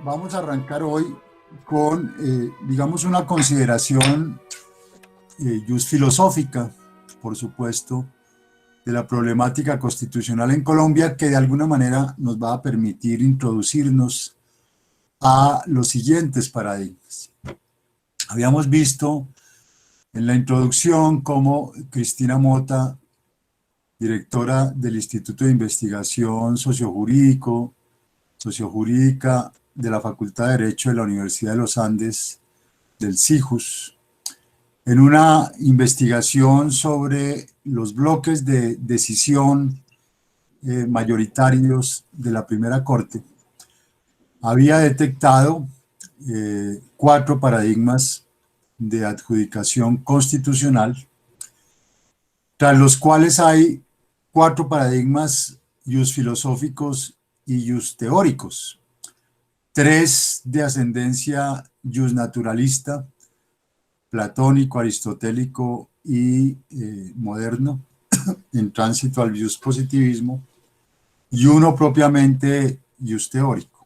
vamos a arrancar hoy con, digamos, una consideración just filosófica, por supuesto, de la problemática constitucional en Colombia, que de alguna manera nos va a permitir introducirnos a los siguientes paradigmas. Habíamos visto en la introducción cómo Cristina Mota, directora del Instituto de Investigación Sociojurídica de la Facultad de Derecho de la Universidad de los Andes, del CIJUS, en una investigación sobre los bloques de decisión mayoritarios de la primera Corte, había detectado 4 paradigmas de adjudicación constitucional, tras los cuales hay 4 paradigmas just filosóficos y just teóricos, 3 de ascendencia just naturalista, platónico, aristotélico y moderno, en tránsito al just positivismo, y uno propiamente just teórico.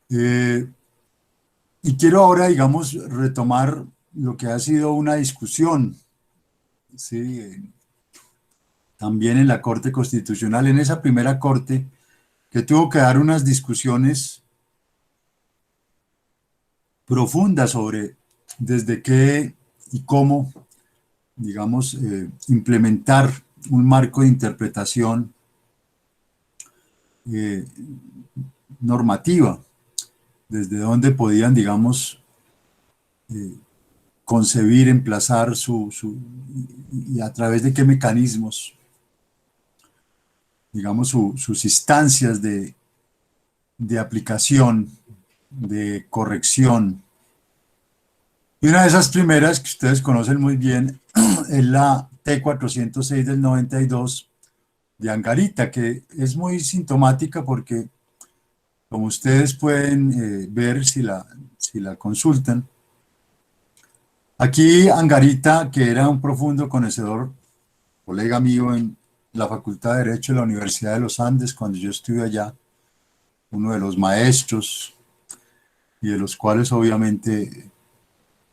Y quiero ahora, digamos, retomar lo que ha sido una discusión, ¿sí? También en la Corte Constitucional, en esa primera Corte, que tuvo que dar unas discusiones profundas sobre desde qué y cómo, digamos, implementar un marco de interpretación normativa, desde donde podían, digamos, concebir, emplazar y a través de qué mecanismos, digamos, sus instancias de aplicación, de corrección. Y una de esas primeras, que ustedes conocen muy bien, es la T406 del 92 de Angarita, que es muy sintomática porque, como ustedes pueden ver si la consultan, aquí Angarita, que era un profundo conocedor, colega mío en la Facultad de Derecho de la Universidad de los Andes, cuando yo estuve allá, uno de los maestros, y de los cuales obviamente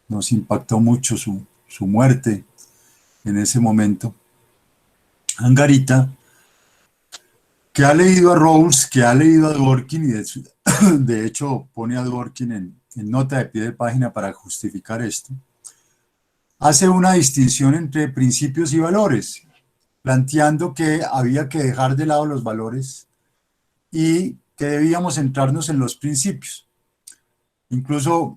nos impactó mucho su muerte en ese momento. Angarita, que ha leído a Rawls, que ha leído a Dworkin, y de hecho pone a Dworkin en nota de pie de página para justificar esto, hace una distinción entre principios y valores, planteando que había que dejar de lado los valores y que debíamos centrarnos en los principios. Incluso,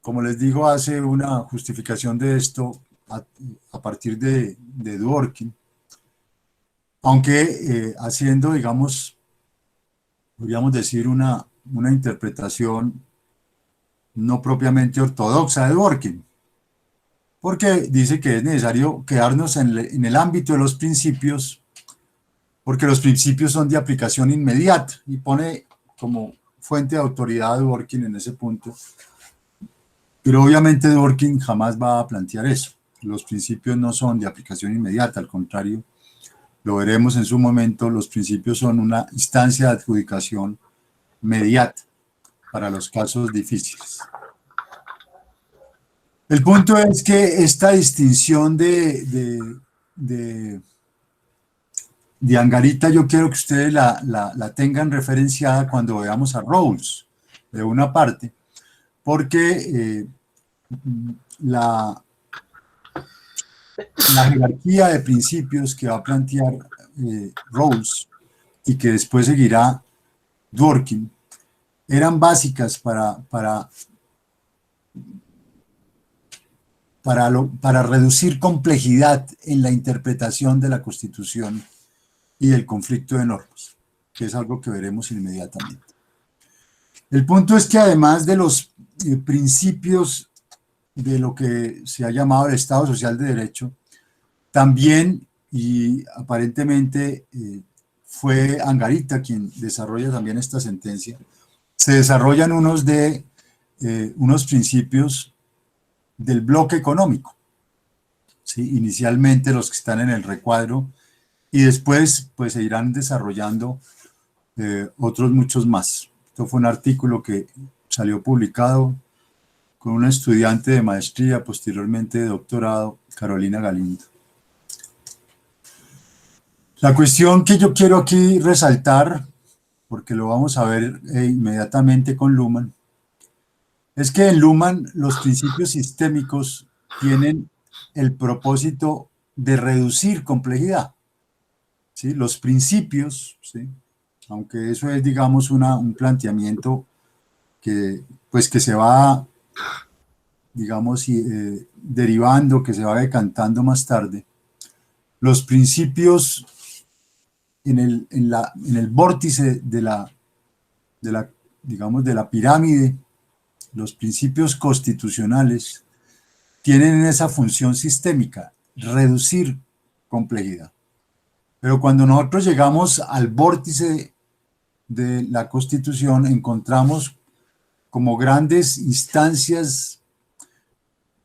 como les digo, hace una justificación de esto a partir de Dworkin, aunque haciendo, digamos, podríamos decir una interpretación no propiamente ortodoxa de Dworkin, porque dice que es necesario quedarnos en el ámbito de los principios, porque los principios son de aplicación inmediata, y pone como fuente de autoridad a Dworkin en ese punto. Pero obviamente Dworkin jamás va a plantear eso. Los principios no son de aplicación inmediata, al contrario, lo veremos en su momento, los principios son una instancia de adjudicación inmediata para los casos difíciles. El punto es que esta distinción de Angarita, yo quiero que ustedes la tengan referenciada cuando veamos a Rawls, de una parte, porque la jerarquía de principios que va a plantear Rawls y que después seguirá Dworkin eran básicas para reducir complejidad en la interpretación de la Constitución y del conflicto de normas, que es algo que veremos inmediatamente. El punto es que además de los principios de lo que se ha llamado el Estado Social de Derecho, también, y aparentemente fue Angarita quien desarrolla también esta sentencia, se desarrollan unos principios del bloque económico, ¿sí? Inicialmente los que están en el recuadro, y después pues se irán desarrollando otros muchos más. Esto fue un artículo que salió publicado con una estudiante de maestría, posteriormente de doctorado, Carolina Galindo. La cuestión que yo quiero aquí resaltar, porque lo vamos a ver inmediatamente con Luhmann, es que en Luhmann los principios sistémicos tienen el propósito de reducir complejidad. ¿Sí? Los principios, ¿sí? Aunque eso es, digamos, un planteamiento que, pues, que se va, digamos, derivando, que se va decantando más tarde, los principios en el vórtice digamos, de la pirámide, los principios constitucionales tienen esa función sistémica, reducir complejidad. Pero cuando nosotros llegamos al vórtice de la Constitución, encontramos como grandes instancias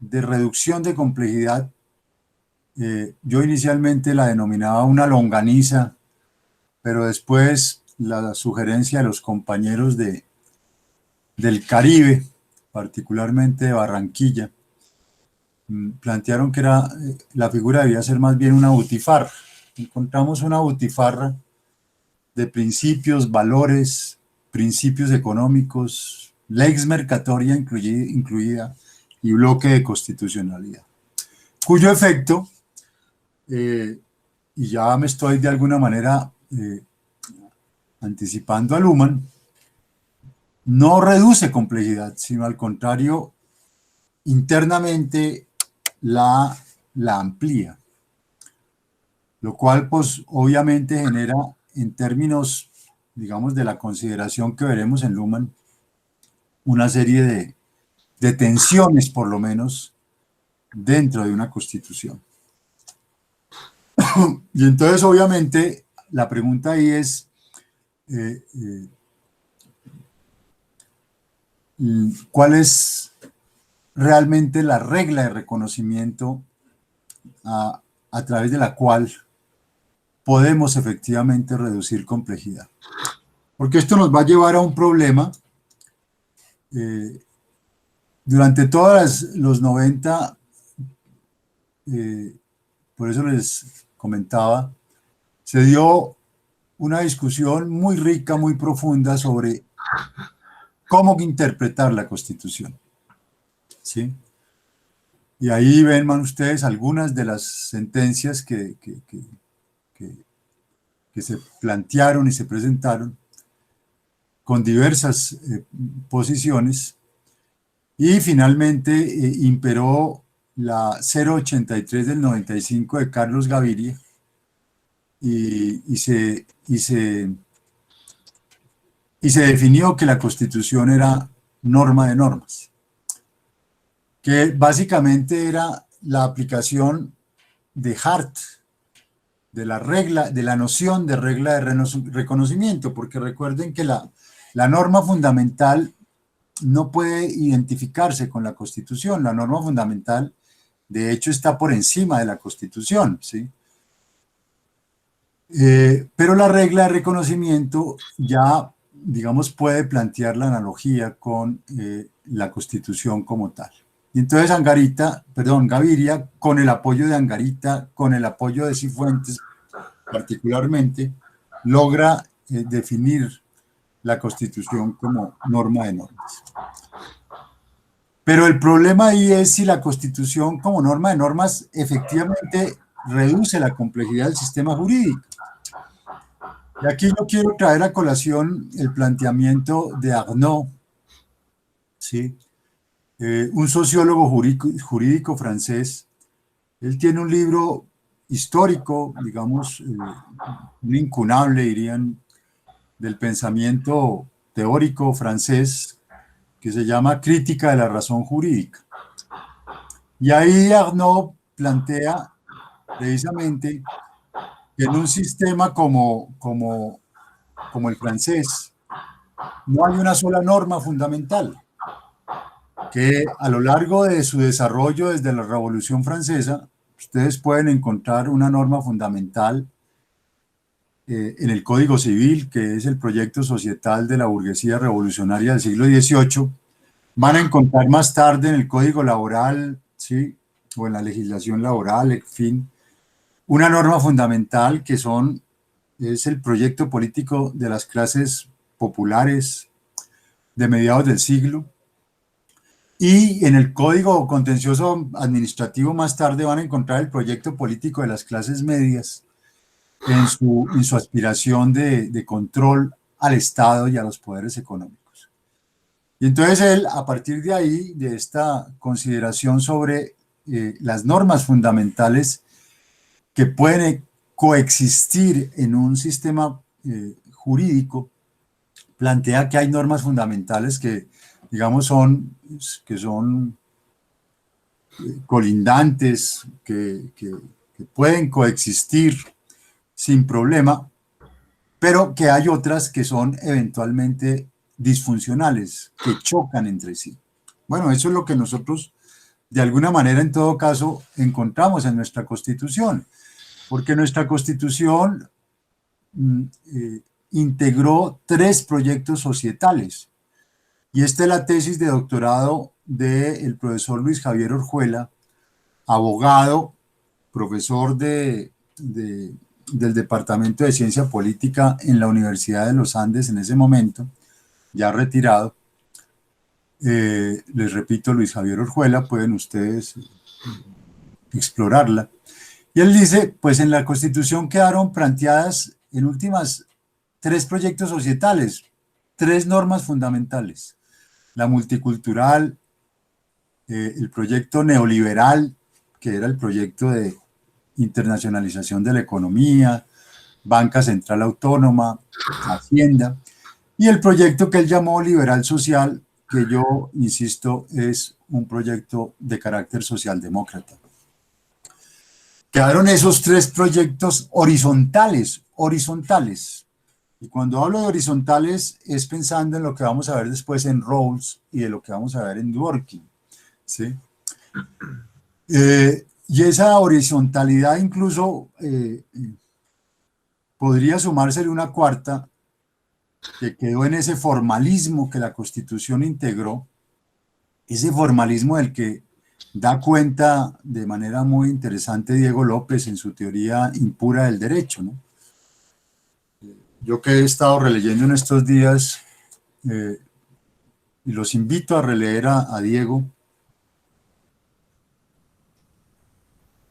de reducción de complejidad. Yo inicialmente la denominaba una longaniza, pero después la sugerencia de los compañeros del Caribe, particularmente de Barranquilla, plantearon que la figura debía ser más bien una butifarra. Encontramos una butifarra de principios, valores, principios económicos, lex mercatoria incluida y bloque de constitucionalidad, cuyo efecto, y ya me estoy de alguna manera anticipando a Luhmann, no reduce complejidad, sino al contrario, internamente la amplía, lo cual pues obviamente genera en términos, digamos, de la consideración que veremos en Luhmann, una serie de tensiones, por lo menos, dentro de una constitución. Y entonces, obviamente, la pregunta ahí es, ¿cuál es realmente la regla de reconocimiento a través de la cual podemos efectivamente reducir complejidad? Porque esto nos va a llevar a un problema. Durante todos los 90, por eso les comentaba, se dio una discusión muy rica, muy profunda sobre cómo interpretar la Constitución. ¿Sí? Y ahí ven ustedes algunas de las sentencias que se plantearon y se presentaron con diversas posiciones, y finalmente imperó la 083 del 95 de Carlos Gaviria, y se definió que la Constitución era norma de normas, que básicamente era la aplicación de Hart, de la regla, de la noción de regla de reconocimiento, porque recuerden que la norma fundamental no puede identificarse con la Constitución. La norma fundamental, de hecho, está por encima de la Constitución, ¿sí? Pero la regla de reconocimiento ya, digamos, puede plantear la analogía con la Constitución como tal. Y entonces Gaviria, con el apoyo de Angarita, con el apoyo de Cifuentes particularmente, logra definir la Constitución como norma de normas. Pero el problema ahí es si la Constitución como norma de normas efectivamente reduce la complejidad del sistema jurídico. Y aquí yo quiero traer a colación el planteamiento de Arnaud, ¿sí? Un sociólogo jurídico francés. Él tiene un libro histórico, digamos, un incunable, dirían, del pensamiento teórico francés, que se llama Crítica de la razón jurídica. Y ahí Arnaud plantea precisamente que en un sistema como el francés no hay una sola norma fundamental, que a lo largo de su desarrollo desde la Revolución Francesa, ustedes pueden encontrar una norma fundamental en el Código Civil, que es el proyecto societal de la burguesía revolucionaria del siglo XVIII. Van a encontrar más tarde en el Código Laboral, ¿sí?, o en la legislación laboral, en fin, una norma fundamental es el proyecto político de las clases populares de mediados del siglo. Y en el Código Contencioso Administrativo más tarde van a encontrar el proyecto político de las clases medias en su aspiración de control al Estado y a los poderes económicos. Y entonces él, a partir de ahí, de esta consideración sobre las normas fundamentales que pueden coexistir en un sistema jurídico, plantea que hay normas fundamentales que, digamos, son colindantes, que pueden coexistir sin problema, pero que hay otras que son eventualmente disfuncionales, que chocan entre sí. Bueno, eso es lo que nosotros, de alguna manera, en todo caso, encontramos en nuestra Constitución, porque nuestra Constitución integró 3 proyectos societales, y esta es la tesis de doctorado del profesor Luis Javier Orjuela, abogado, profesor del Departamento de Ciencia Política en la Universidad de los Andes en ese momento, ya retirado. Les repito, Luis Javier Orjuela, pueden ustedes explorarla. Y él dice, pues en la Constitución quedaron planteadas en últimas 3 proyectos societales, 3 normas fundamentales: la multicultural, el proyecto neoliberal, que era el proyecto de internacionalización de la economía, banca central autónoma, hacienda, y el proyecto que él llamó liberal social, que yo insisto es un proyecto de carácter socialdemócrata. Quedaron esos 3 proyectos horizontales. Y cuando hablo de horizontales es pensando en lo que vamos a ver después en Rawls y de lo que vamos a ver en Dworkin, ¿sí? Y esa horizontalidad incluso podría sumársele una cuarta, que quedó en ese formalismo que la Constitución integró, ese formalismo del que da cuenta de manera muy interesante Diego López en su teoría impura del derecho, ¿no? Yo que he estado releyendo en estos días, y los invito a releer a Diego,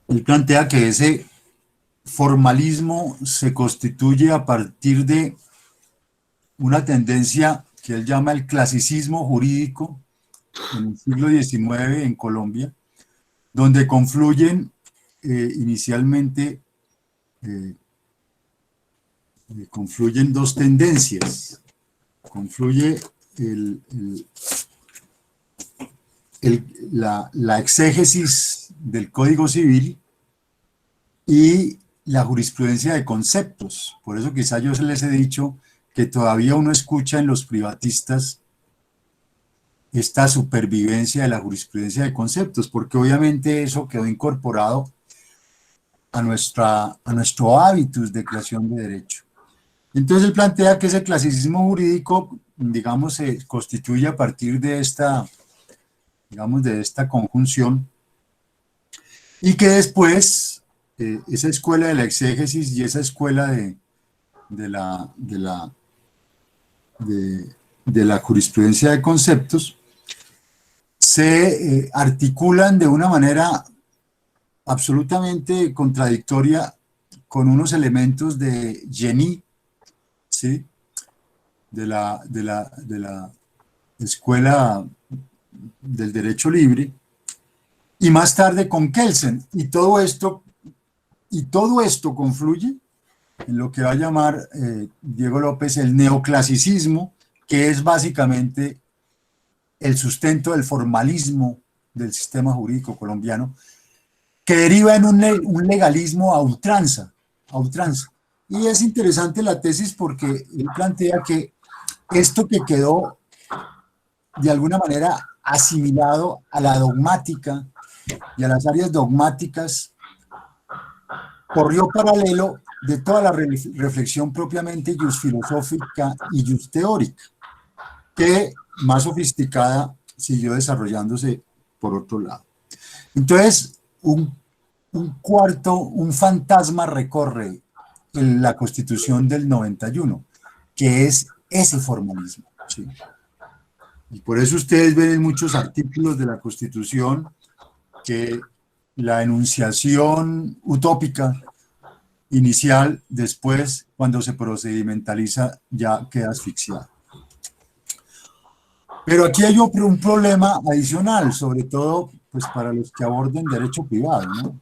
él plantea que ese formalismo se constituye a partir de una tendencia que él llama el clasicismo jurídico en el siglo XIX en Colombia, donde confluyen inicialmente confluyen 2 tendencias. Confluye la exégesis del Código Civil y la jurisprudencia de conceptos. Por eso quizá yo les he dicho que todavía uno escucha en los privatistas esta supervivencia de la jurisprudencia de conceptos, porque obviamente eso quedó incorporado a nuestro hábitus de creación de derecho. Entonces él plantea que ese clasicismo jurídico, digamos, se constituye a partir de esta, digamos, de esta conjunción, y que después esa escuela de la exégesis y esa escuela de la jurisprudencia de conceptos se articulan de una manera absolutamente contradictoria con unos elementos de Jenny, ¿sí?, de la escuela del derecho libre, y más tarde con Kelsen, y todo esto confluye en lo que va a llamar Diego López el neoclasicismo, que es básicamente el sustento del formalismo del sistema jurídico colombiano, que deriva en un legalismo a ultranza. Y es interesante la tesis porque él plantea que esto que quedó de alguna manera asimilado a la dogmática y a las áreas dogmáticas corrió paralelo de toda la reflexión propiamente jus filosófica y jus teórica, que más sofisticada siguió desarrollándose por otro lado. Entonces, un fantasma recorre la Constitución del 91, que es ese formalismo. ¿Sí? Y por eso ustedes ven en muchos artículos de la Constitución que la enunciación utópica inicial, después, cuando se procedimentaliza, ya queda asfixiada. Pero aquí hay un problema adicional, sobre todo pues, para los que aborden derecho privado, ¿no?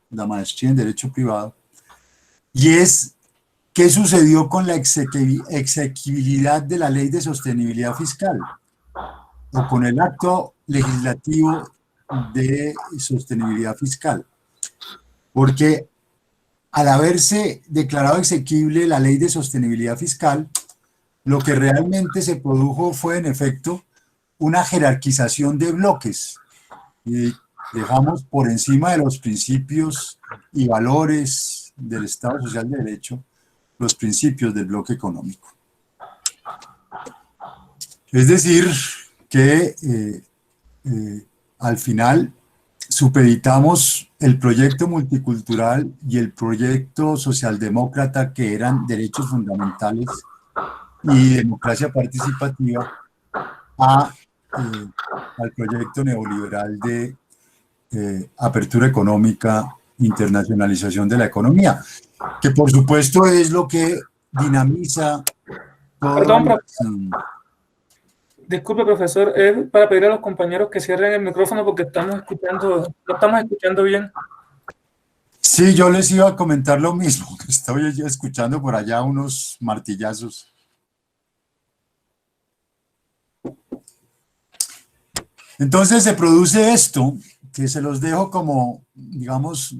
La maestría en derecho privado, y es qué sucedió con la exequibilidad de la ley de sostenibilidad fiscal o con el acto legislativo de sostenibilidad fiscal. Porque al haberse declarado exequible la ley de sostenibilidad fiscal, lo que realmente se produjo fue, en efecto, una jerarquización de bloques y dejamos por encima de los principios y valores del Estado Social de Derecho los principios del bloque económico. Es decir, que al final supeditamos el proyecto multicultural y el proyecto socialdemócrata, que eran derechos fundamentales y democracia participativa, al proyecto neoliberal de apertura económica, internacionalización de la economía, que por supuesto es lo que dinamiza todo. Perdón, disculpe, profesor, es para pedir a los compañeros que cierren el micrófono porque no estamos escuchando bien. Sí, yo les iba a comentar lo mismo, que estoy escuchando por allá unos martillazos. Entonces se produce esto, que se los dejo como, digamos,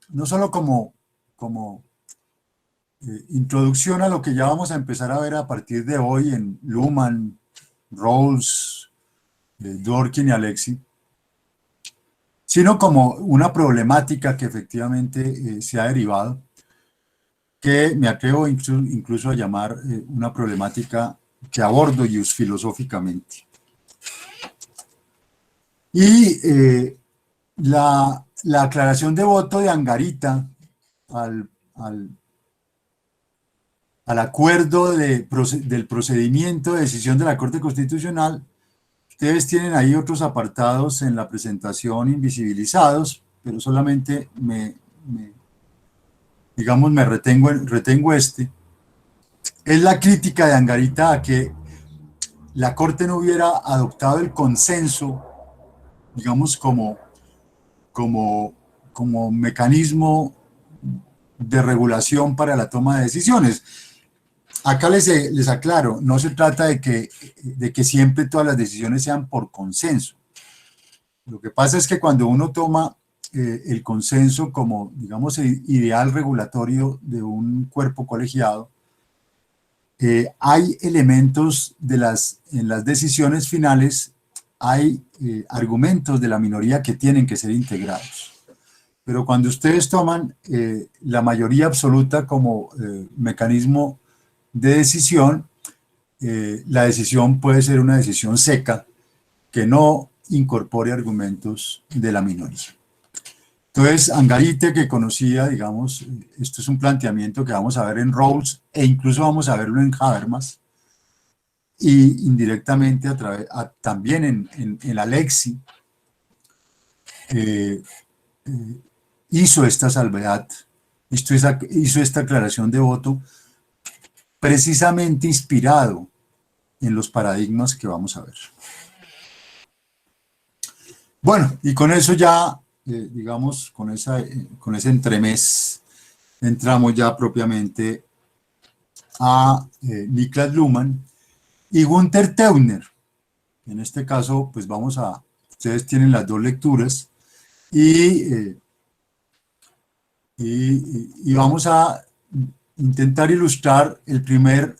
no solo como introducción a lo que ya vamos a empezar a ver a partir de hoy en Luhmann, Rawls, Dworkin y Alexi, sino como una problemática que efectivamente se ha derivado, que me atrevo incluso a llamar una problemática que abordo filosóficamente. Y la aclaración de voto de Angarita al acuerdo del procedimiento de decisión de la Corte Constitucional, ustedes tienen ahí otros apartados en la presentación invisibilizados, pero solamente me retengo este. Es la crítica de Angarita a que la Corte no hubiera adoptado el consenso, digamos, como mecanismo de regulación para la toma de decisiones. Acá les aclaro, no se trata de que siempre todas las decisiones sean por consenso. Lo que pasa es que cuando uno toma el consenso como, digamos, el ideal regulatorio de un cuerpo colegiado, hay elementos en las decisiones finales, hay argumentos de la minoría que tienen que ser integrados. Pero cuando ustedes toman la mayoría absoluta como mecanismo de decisión, la decisión puede ser una decisión seca que no incorpore argumentos de la minoría. Entonces, Angarita, que conocía, digamos, esto es un planteamiento que vamos a ver en Rawls e incluso vamos a verlo en Habermas, y indirectamente también en Alexi, hizo esta salvedad, hizo esta aclaración de voto precisamente inspirado en los paradigmas que vamos a ver. Bueno, y con eso ya, digamos, con ese entremés, entramos ya propiamente a Niklas Luhmann y Günther Teuner. En este caso, pues ustedes tienen las dos lecturas y vamos a intentar ilustrar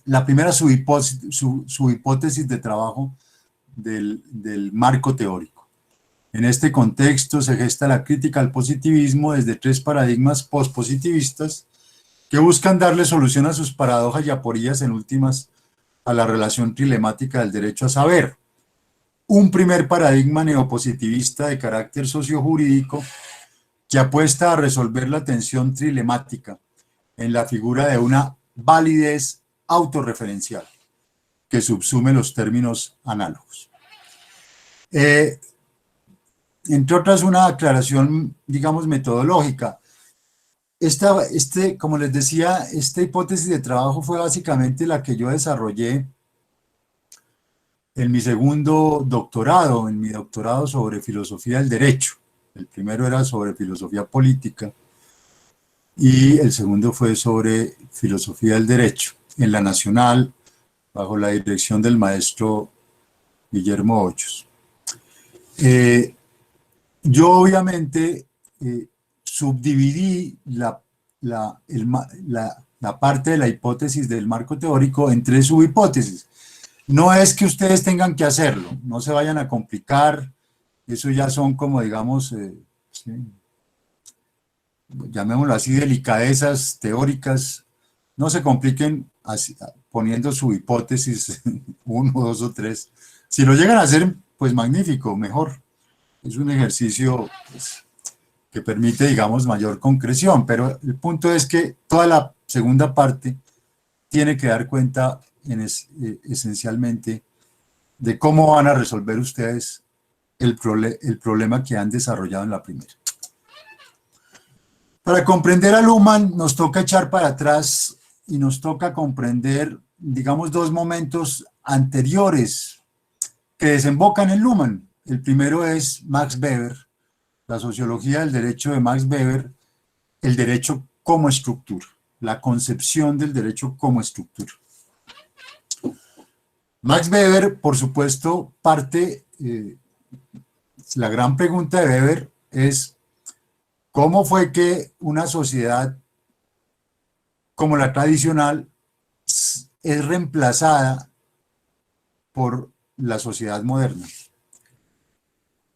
la primera subhipótesis de trabajo del marco teórico. En este contexto se gesta la crítica al positivismo desde tres paradigmas pospositivistas que buscan darle solución a sus paradojas y aporías en últimas a la relación trilemática del derecho a saber. Un primer paradigma neopositivista de carácter sociojurídico que apuesta a resolver la tensión trilemática en la figura de una validez autorreferencial que subsume los términos análogos. Entre otras, una aclaración, digamos, metodológica. Como les decía, esta hipótesis de trabajo fue básicamente la que yo desarrollé en mi segundo doctorado, en mi doctorado sobre filosofía del derecho. El primero era sobre filosofía política y el segundo fue sobre filosofía del derecho en la Nacional, bajo la dirección del maestro Guillermo Hoyos. Yo obviamente subdividí la parte de la hipótesis del marco teórico en tres subhipótesis. No es que ustedes tengan que hacerlo, no se vayan a complicar, eso ya son como, digamos, sí, llamémoslo así, delicadezas teóricas, no se compliquen así, poniendo su hipótesis, uno, dos o tres. Si lo llegan a hacer, pues magnífico, mejor. Es un ejercicio pues, que permite, digamos, mayor concreción, pero el punto es que toda la segunda parte tiene que dar cuenta esencialmente de cómo van a resolver ustedes el problema que han desarrollado en la primera. Para comprender a Luhmann nos toca echar para atrás y nos toca comprender, digamos, dos momentos anteriores que desembocan en Luhmann. El primero es Max Weber, la sociología del derecho de Max Weber, el derecho como estructura, la concepción del derecho como estructura. Max Weber, por supuesto, la gran pregunta de Weber es ¿cómo fue que una sociedad como la tradicional es reemplazada por la sociedad moderna?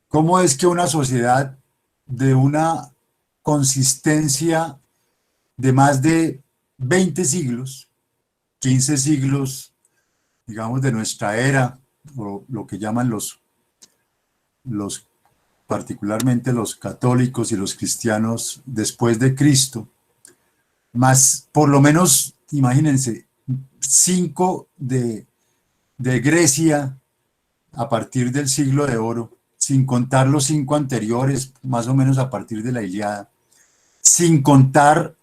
¿Cómo es que una sociedad de una consistencia de más de 20 siglos, 15 siglos, digamos, de nuestra era, o lo que llaman particularmente los católicos y los cristianos después de Cristo, más por lo menos, imagínense, 5 de Grecia a partir del siglo de oro, sin contar los 5 anteriores, más o menos a partir de la Ilíada, sin contar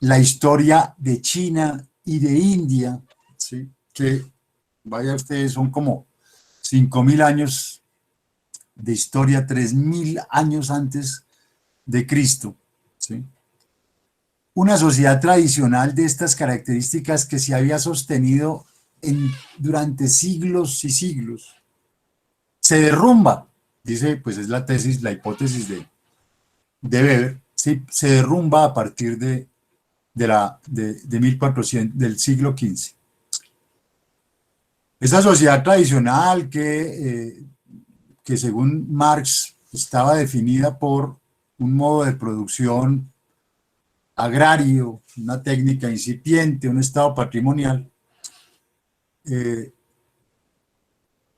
la historia de China y de India, ¿sí? Que vaya ustedes, son como 5.000 años de historia, 3.000 años antes de Cristo, ¿sí? Una sociedad tradicional de estas características que se había sostenido durante siglos y siglos, se derrumba, dice, pues es la tesis, la hipótesis de Weber, ¿sí? Se derrumba a partir de 1400, del siglo XV. Esa sociedad tradicional que según Marx estaba definida por un modo de producción agrario, una técnica incipiente, un estado patrimonial,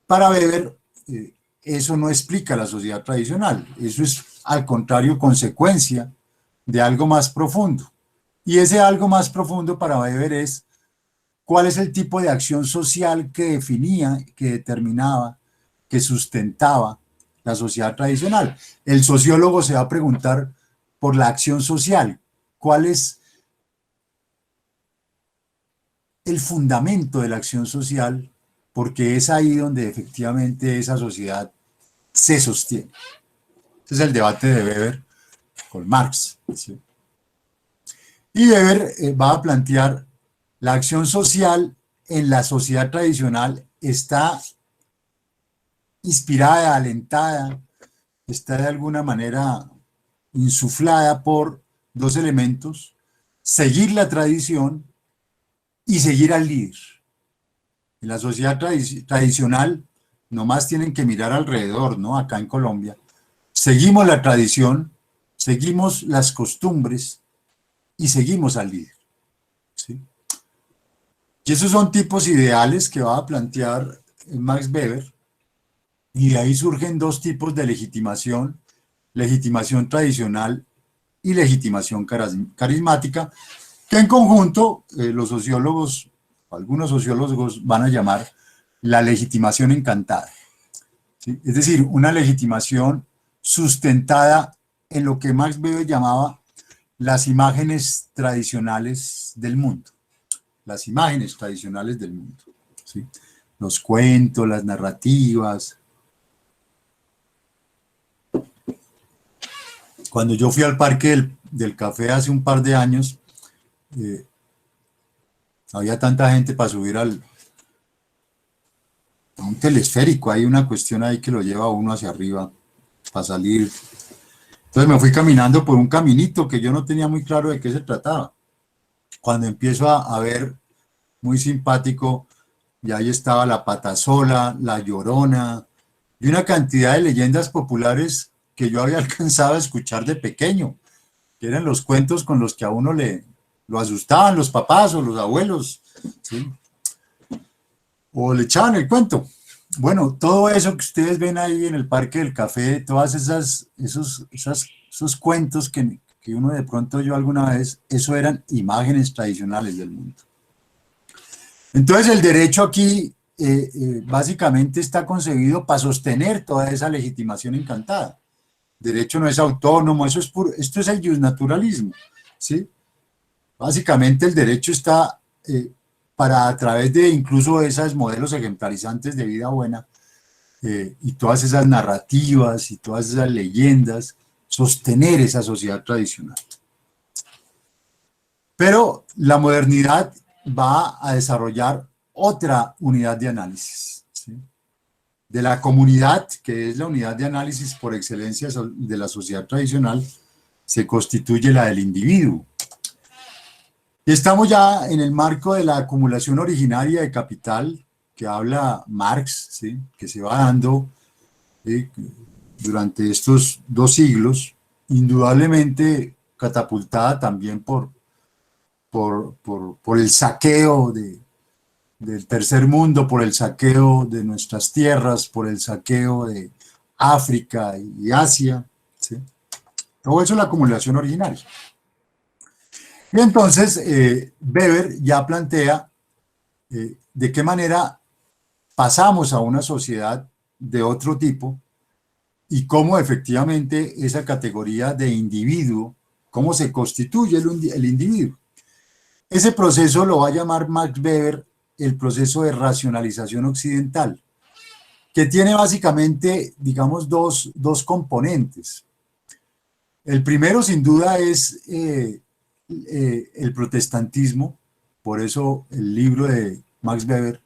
para Weber eso no explica la sociedad tradicional, eso es al contrario consecuencia de algo más profundo. Y ese algo más profundo para Weber es cuál es el tipo de acción social que definía, que determinaba, que sustentaba la sociedad tradicional. El sociólogo se va a preguntar por la acción social, cuál es el fundamento de la acción social, porque es ahí donde efectivamente esa sociedad se sostiene. Ese es el debate de Weber con Marx, ¿sí? Y Weber va a plantear la acción social en la sociedad tradicional está inspirada, alentada, está de alguna manera insuflada por dos elementos: seguir la tradición y seguir al líder. En la sociedad tradicional nomás tienen que mirar alrededor, ¿no? Acá en Colombia, seguimos la tradición, seguimos las costumbres y seguimos al líder, ¿sí? Y esos son tipos ideales que va a plantear Max Weber, y de ahí surgen dos tipos de legitimación: legitimación tradicional y legitimación carismática, que en conjunto los sociólogos, algunos sociólogos van a llamar la legitimación encantada, ¿sí? Es decir, una legitimación sustentada en lo que Max Weber llamaba las imágenes tradicionales del mundo. Las imágenes tradicionales del mundo, ¿sí? Los cuentos, las narrativas. Cuando yo fui al Parque del Café hace un par de años, había tanta gente para subir a un telesférico. Hay una cuestión ahí que lo lleva a uno hacia arriba para salir. Entonces me fui caminando por un caminito que yo no tenía muy claro de qué se trataba. Cuando empiezo a ver, muy simpático, y ahí estaba la Patasola, la Llorona, y una cantidad de leyendas populares que yo había alcanzado a escuchar de pequeño, que eran los cuentos con los que a uno lo asustaban los papás o los abuelos, ¿sí? O le echaban el cuento. Bueno, todo eso que ustedes ven ahí en el Parque del Café, todas esos cuentos que uno de pronto oyó alguna vez, eso eran imágenes tradicionales del mundo. Entonces el derecho aquí básicamente está concebido para sostener toda esa legitimación encantada. Derecho no es autónomo, eso es puro, esto es el justnaturalismo, ¿sí? Básicamente el derecho está para, a través de incluso esos modelos ejemplarizantes de vida buena y todas esas narrativas y todas esas leyendas, sostener esa sociedad tradicional. Pero la modernidad va a desarrollar otra unidad de análisis, ¿sí? De la comunidad, que es la unidad de análisis por excelencia de la sociedad tradicional, se constituye la del individuo. Y estamos ya en el marco de la acumulación originaria de capital que habla Marx, ¿sí? Que se va dando durante estos 2 siglos, indudablemente catapultada también por el saqueo del tercer mundo, por el saqueo de nuestras tierras, por el saqueo de África y Asia, ¿sí? Todo eso es la acumulación originaria. Y entonces Weber ya plantea de qué manera pasamos a una sociedad de otro tipo y cómo efectivamente esa categoría de individuo, cómo se constituye el individuo. Ese proceso lo va a llamar Max Weber el proceso de racionalización occidental, que tiene básicamente, digamos, dos componentes. El primero, sin duda, es el protestantismo, por eso el libro de Max Weber,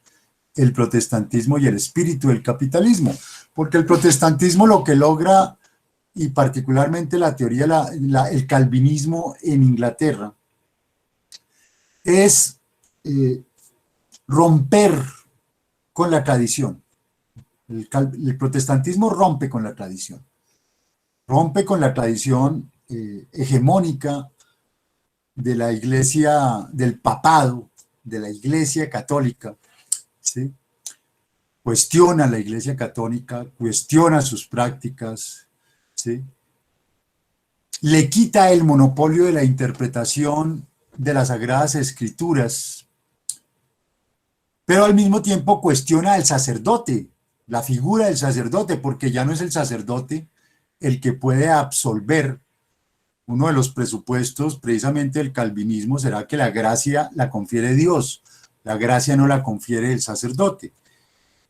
El protestantismo y el espíritu del capitalismo, porque el protestantismo lo que logra, y particularmente la teoría, el calvinismo en Inglaterra, es romper con la tradición. El protestantismo rompe con la tradición. Rompe con la tradición hegemónica de la iglesia, del papado, de la iglesia católica, ¿sí? Cuestiona la iglesia católica, cuestiona sus prácticas, ¿sí? Le quita el monopolio de la interpretación de las Sagradas Escrituras, pero al mismo tiempo cuestiona al sacerdote, la figura del sacerdote, porque ya no es el sacerdote el que puede absolver. Uno de los presupuestos precisamente del calvinismo será que la gracia la confiere Dios, la gracia no la confiere el sacerdote.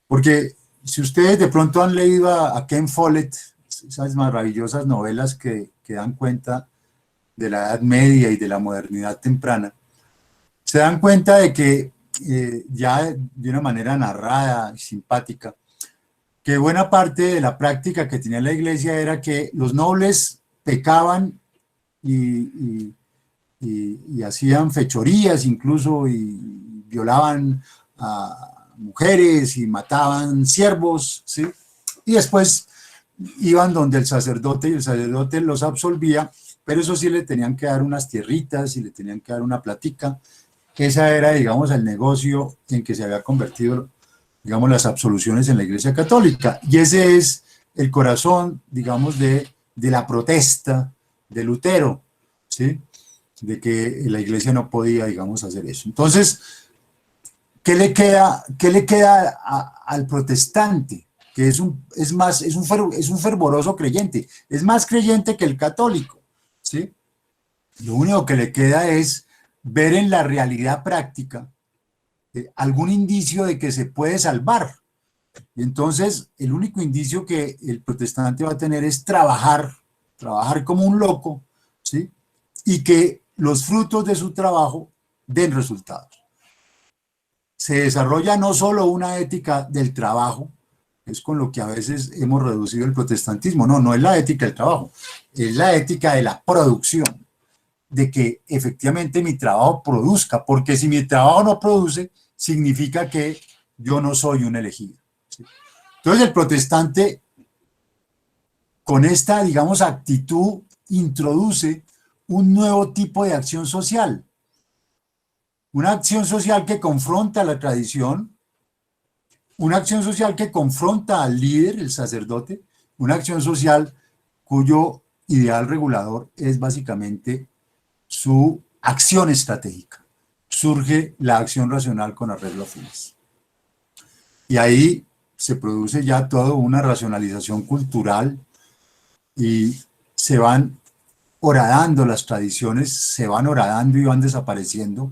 Porque si ustedes de pronto han leído a Ken Follett, esas maravillosas novelas que dan cuenta de la Edad Media y de la modernidad temprana, se dan cuenta de que ya de una manera narrada y simpática, que buena parte de la práctica que tenía la iglesia era que los nobles pecaban y hacían fechorías incluso y violaban a mujeres y mataban siervos, ¿sí? Y después iban donde el sacerdote y el sacerdote los absolvía, pero eso sí le tenían que dar unas tierritas y le tenían que dar una platica. Esa era, digamos, el negocio en que se había convertido, digamos, las absoluciones en la Iglesia Católica. Y ese es el corazón, digamos, de la protesta de Lutero, ¿sí? De que la Iglesia no podía, digamos, hacer eso. Entonces, qué le queda al protestante? Que es un fervoroso creyente, es más creyente que el católico, ¿sí? Lo único que le queda es ver en la realidad práctica algún indicio de que se puede salvar. Y entonces, el único indicio que el protestante va a tener es trabajar como un loco, ¿sí? Y que los frutos de su trabajo den resultados. Se desarrolla no solo una ética del trabajo, es con lo que a veces hemos reducido el protestantismo, no es la ética del trabajo, es la ética de la producción, de que efectivamente mi trabajo produzca, porque si mi trabajo no produce, significa que yo no soy un elegido, ¿sí? Entonces el protestante, con esta, digamos, actitud, introduce un nuevo tipo de acción social, una acción social que confronta la tradición, una acción social que confronta al líder, el sacerdote, una acción social cuyo ideal regulador es básicamente su acción estratégica. Surge la acción racional con arreglo a fines. Y ahí se produce ya toda una racionalización cultural y se van horadando las tradiciones, se van horadando y van desapareciendo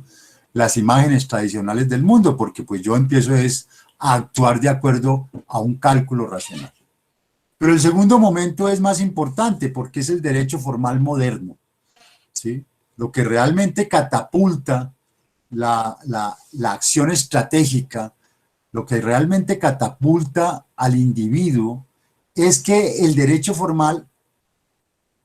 las imágenes tradicionales del mundo, porque pues yo empiezo a actuar de acuerdo a un cálculo racional. Pero el segundo momento es más importante porque es el derecho formal moderno, ¿sí? Lo que realmente catapulta la acción estratégica, lo que realmente catapulta al individuo es que el derecho formal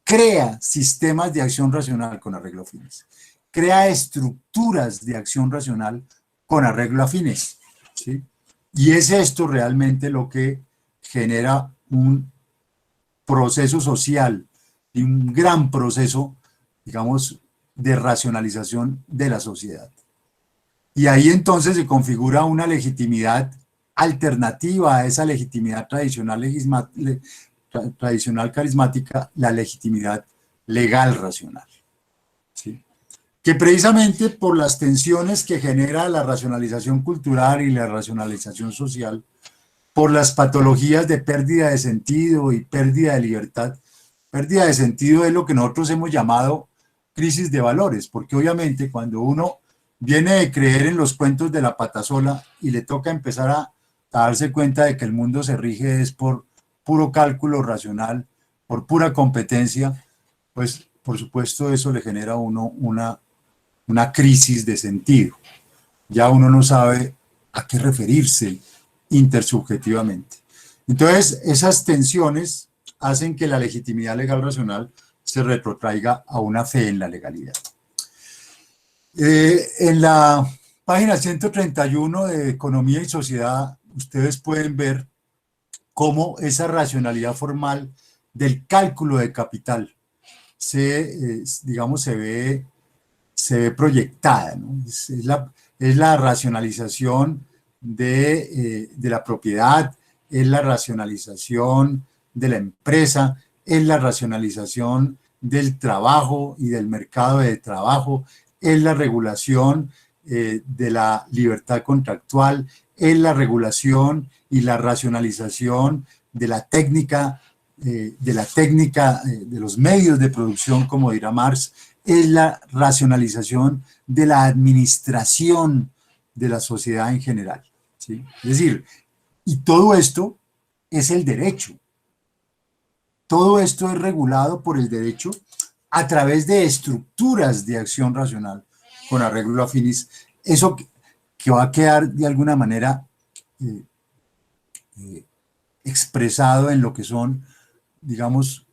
crea sistemas de acción racional con arreglo a fines, crea estructuras de acción racional con arreglo a fines, ¿sí? Y es esto realmente lo que genera un proceso social y un gran proceso, digamos, de racionalización de la sociedad. Y ahí entonces se configura una legitimidad alternativa a esa legitimidad tradicional carismática, la legitimidad legal racional, ¿sí? Que precisamente por las tensiones que genera la racionalización cultural y la racionalización social, por las patologías de pérdida de sentido y pérdida de libertad, pérdida de sentido es lo que nosotros hemos llamado crisis de valores, porque obviamente cuando uno viene de creer en los cuentos de la patasola y le toca empezar a darse cuenta de que el mundo se rige es por puro cálculo racional, por pura competencia, pues por supuesto eso le genera a uno una crisis de sentido. Ya uno no sabe a qué referirse intersubjetivamente. Entonces, esas tensiones hacen que la legitimidad legal racional se retrotraiga a una fe en la legalidad. En la página 131 de Economía y Sociedad, ustedes pueden ver cómo esa racionalidad formal del cálculo de capital digamos, se ve proyectada, ¿no? Es la racionalización de la propiedad, es la racionalización de la empresa, es la racionalización del trabajo y del mercado de trabajo, es la regulación de la libertad contractual, es la regulación y la racionalización de la técnica, de los medios de producción, como dirá Marx, es la racionalización de la administración de la sociedad en general, ¿sí? Es decir, y todo esto es el derecho. Todo esto es regulado por el derecho a través de estructuras de acción racional con arreglo a fines. Eso que va a quedar de alguna manera expresado en lo que son, digamos,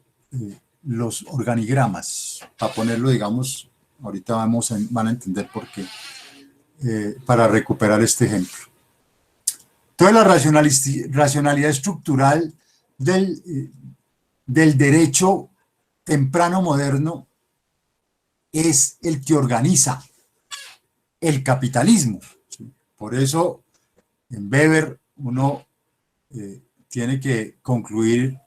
los organigramas, para ponerlo, digamos, ahorita van a entender por qué, para recuperar este ejemplo. Entonces la racionalidad estructural del derecho temprano moderno es el que organiza el capitalismo. ¿Sí? Por eso, en Weber, uno tiene que concluir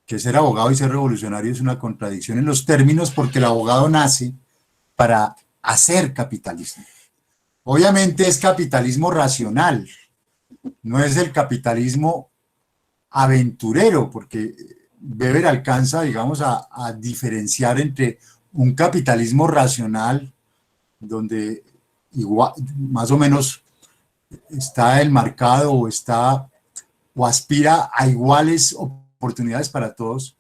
que ser abogado y ser revolucionario es una contradicción en los términos, porque el abogado nace para hacer capitalismo. Obviamente es capitalismo racional, no es el capitalismo aventurero, porque Weber alcanza, digamos, a diferenciar entre un capitalismo racional, donde igual, más o menos está enmarcado o aspira a iguales oportunidades para todos,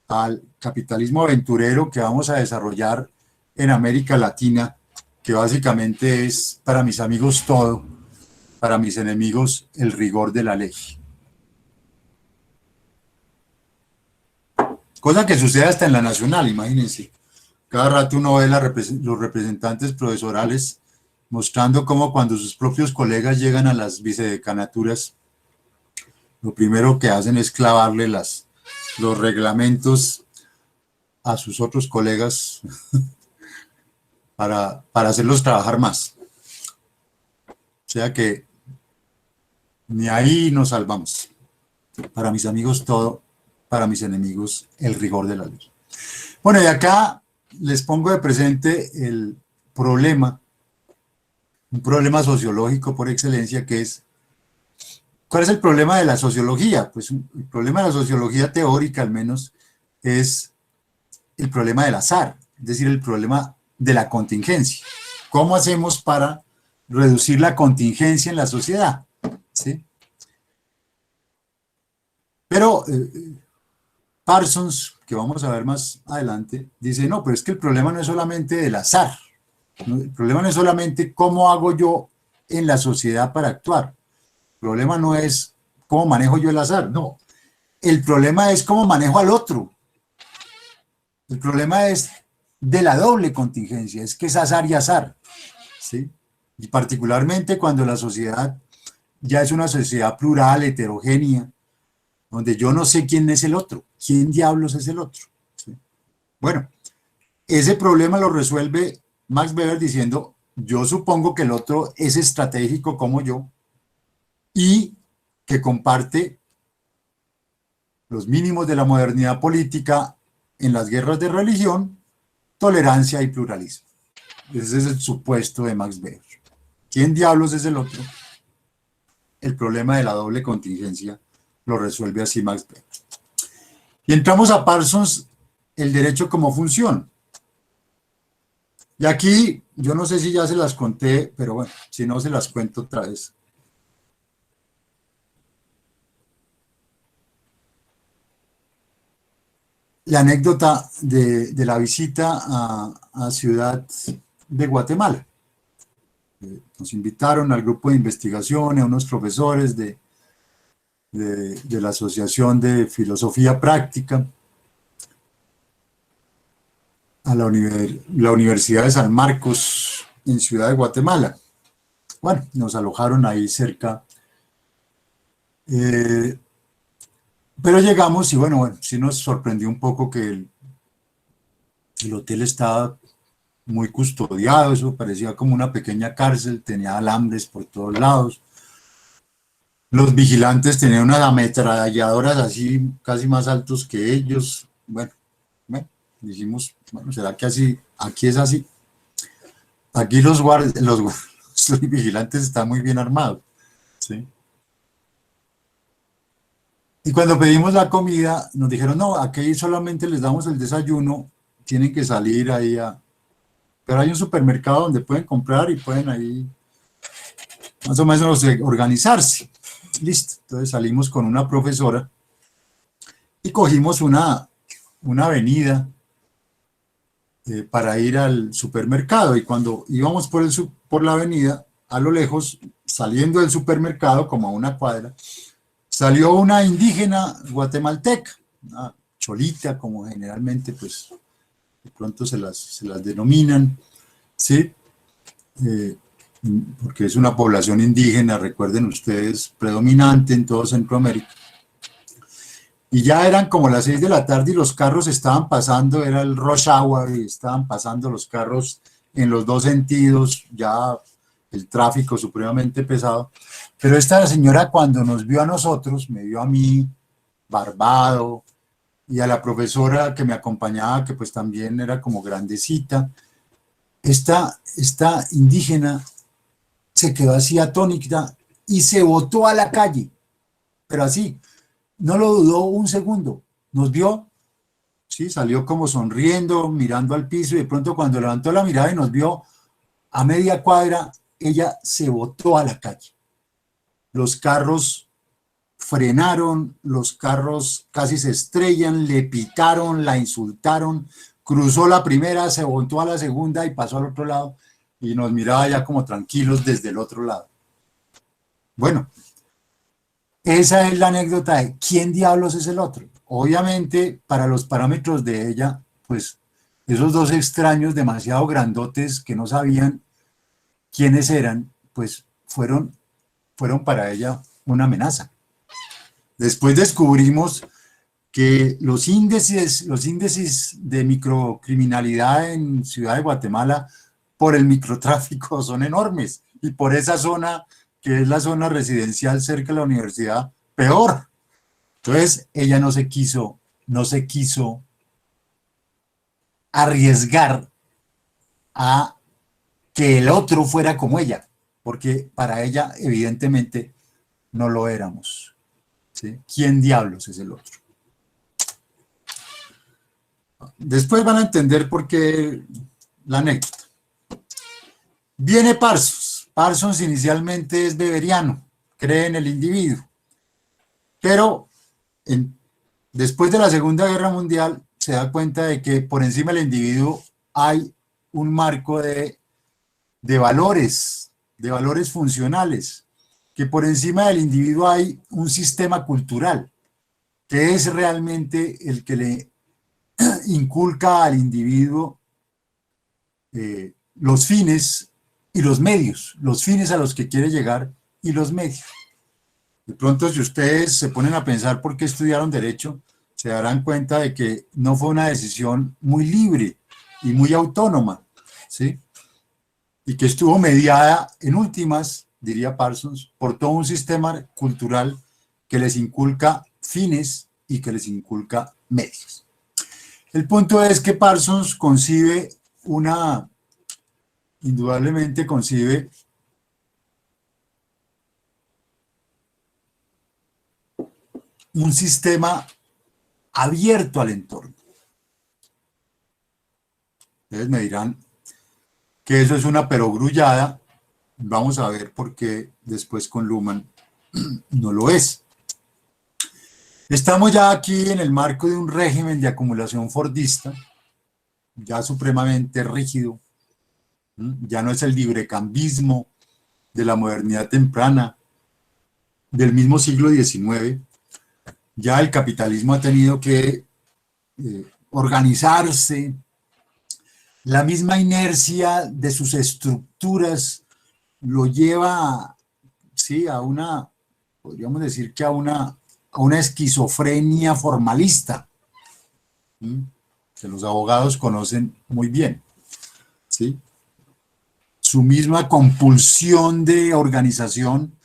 al capitalismo aventurero que vamos a desarrollar en América Latina, que básicamente es para mis amigos todo, para mis enemigos el rigor de la ley. Cosa que sucede hasta en la nacional, imagínense. Cada rato uno ve los representantes profesorales mostrando cómo cuando sus propios colegas llegan a las vicedecanaturas, lo primero que hacen es clavarle los reglamentos a sus otros colegas para hacerlos trabajar más. O sea que ni ahí nos salvamos. Para mis amigos todo, para mis enemigos el rigor de la ley. Bueno, y acá les pongo de presente el problema, un problema sociológico por excelencia, que es, ¿cuál es el problema de la sociología? Pues el problema de la sociología teórica, al menos, es el problema del azar, es decir, el problema de la contingencia. ¿Cómo hacemos para reducir la contingencia en la sociedad? ¿Sí? Pero Parsons, que vamos a ver más adelante, dice, no, pero es que el problema no es solamente del azar, ¿no? El problema no es solamente cómo hago yo en la sociedad para actuar, el problema no es cómo manejo yo el azar, no, el problema es cómo manejo al otro, el problema es de la doble contingencia, es que es azar y azar, ¿sí? Y particularmente cuando la sociedad ya es una sociedad plural, heterogénea, donde yo no sé quién es el otro, quién diablos es el otro. ¿Sí? Bueno, ese problema lo resuelve Max Weber diciendo, yo supongo que el otro es estratégico como yo y que comparte los mínimos de la modernidad política en las guerras de religión, tolerancia y pluralismo. Ese es el supuesto de Max Weber. ¿Quién diablos es el otro? El problema de la doble contingencia lo resuelve así Max Weber. Y entramos a Parsons, el derecho como función. Y aquí, yo no sé si ya se las conté, pero bueno, si no se las cuento otra vez. La anécdota de la visita a Ciudad de Guatemala. Nos invitaron al grupo de investigación, a unos profesores de la Asociación de Filosofía Práctica, a la Universidad de San Marcos en Ciudad de Guatemala. Bueno, nos alojaron ahí cerca. Pero llegamos y bueno, sí nos sorprendió un poco que el hotel estaba muy custodiado, eso parecía como una pequeña cárcel, tenía alambres por todos lados. Los vigilantes tenían unas ametralladoras así, casi más altos que ellos. Bueno, dijimos, bueno, ¿será que así, aquí es así? Aquí los vigilantes están muy bien armados, ¿sí? Y cuando pedimos la comida, nos dijeron, no, aquí solamente les damos el desayuno, tienen que salir ahí Pero hay un supermercado donde pueden comprar y pueden ahí más o menos organizarse. Listo, entonces salimos con una profesora y cogimos una avenida para ir al supermercado, y cuando íbamos por la avenida, a lo lejos, saliendo del supermercado, como a una cuadra, salió una indígena guatemalteca, una cholita, como generalmente pues de pronto se las denominan, ¿sí? Porque es una población indígena, recuerden ustedes, predominante en todo Centroamérica. Y ya eran como las 6 de la tarde y los carros estaban pasando, era el rush hour y estaban pasando los carros en los dos sentidos, ya el tráfico supremamente pesado. Pero esta señora cuando nos vio a nosotros, me vio a mí, barbado, y a la profesora que me acompañaba, que pues también era como grandecita, esta indígena se quedó así atónita y se botó a la calle, pero así, no lo dudó un segundo, nos vio, ¿sí? Salió como sonriendo, mirando al piso, y de pronto cuando levantó la mirada y nos vio a media cuadra, ella se botó a la calle. Los carros frenaron, los carros casi se estrellan, le pitaron, la insultaron, cruzó la primera, se botó a la segunda y pasó al otro lado y nos miraba ya como tranquilos desde el otro lado. Bueno, esa es la anécdota de quién diablos es el otro. Obviamente, para los parámetros de ella, pues esos dos extraños demasiado grandotes que no sabían quiénes eran, pues fueron para ella una amenaza. Después descubrimos que los índices de microcriminalidad en Ciudad de Guatemala por el microtráfico son enormes, y por esa zona, que es la zona residencial cerca de la universidad, peor. Entonces ella no se quiso arriesgar a que el otro fuera como ella, porque para ella evidentemente no lo éramos, ¿sí? ¿Quién diablos es el otro? Después van a entender por qué la anécdota. Viene Parsons. Parsons inicialmente es beberiano, cree en el individuo, pero después de la Segunda Guerra Mundial se da cuenta de que por encima del individuo hay un marco de valores funcionales, que por encima del individuo hay un sistema cultural, que es realmente el que le inculca al individuo los fines y los medios, los fines a los que quiere llegar y los medios. De pronto, si ustedes se ponen a pensar por qué estudiaron Derecho, se darán cuenta de que no fue una decisión muy libre y muy autónoma, ¿sí? Y que estuvo mediada en últimas, diría Parsons, por todo un sistema cultural que les inculca fines y que les inculca medios. El punto es que Parsons indudablemente concibe un sistema abierto al entorno. Ustedes me dirán que eso es una perogrullada. Vamos a ver por qué después con Luhmann no lo es. Estamos ya aquí en el marco de un régimen de acumulación fordista, ya supremamente rígido. Ya no es el librecambismo de la modernidad temprana, del mismo siglo XIX. Ya el capitalismo ha tenido que organizarse. La misma inercia de sus estructuras lo lleva, sí, podríamos decir que a una esquizofrenia formalista, que los abogados conocen muy bien, ¿sí? Su misma compulsión de organización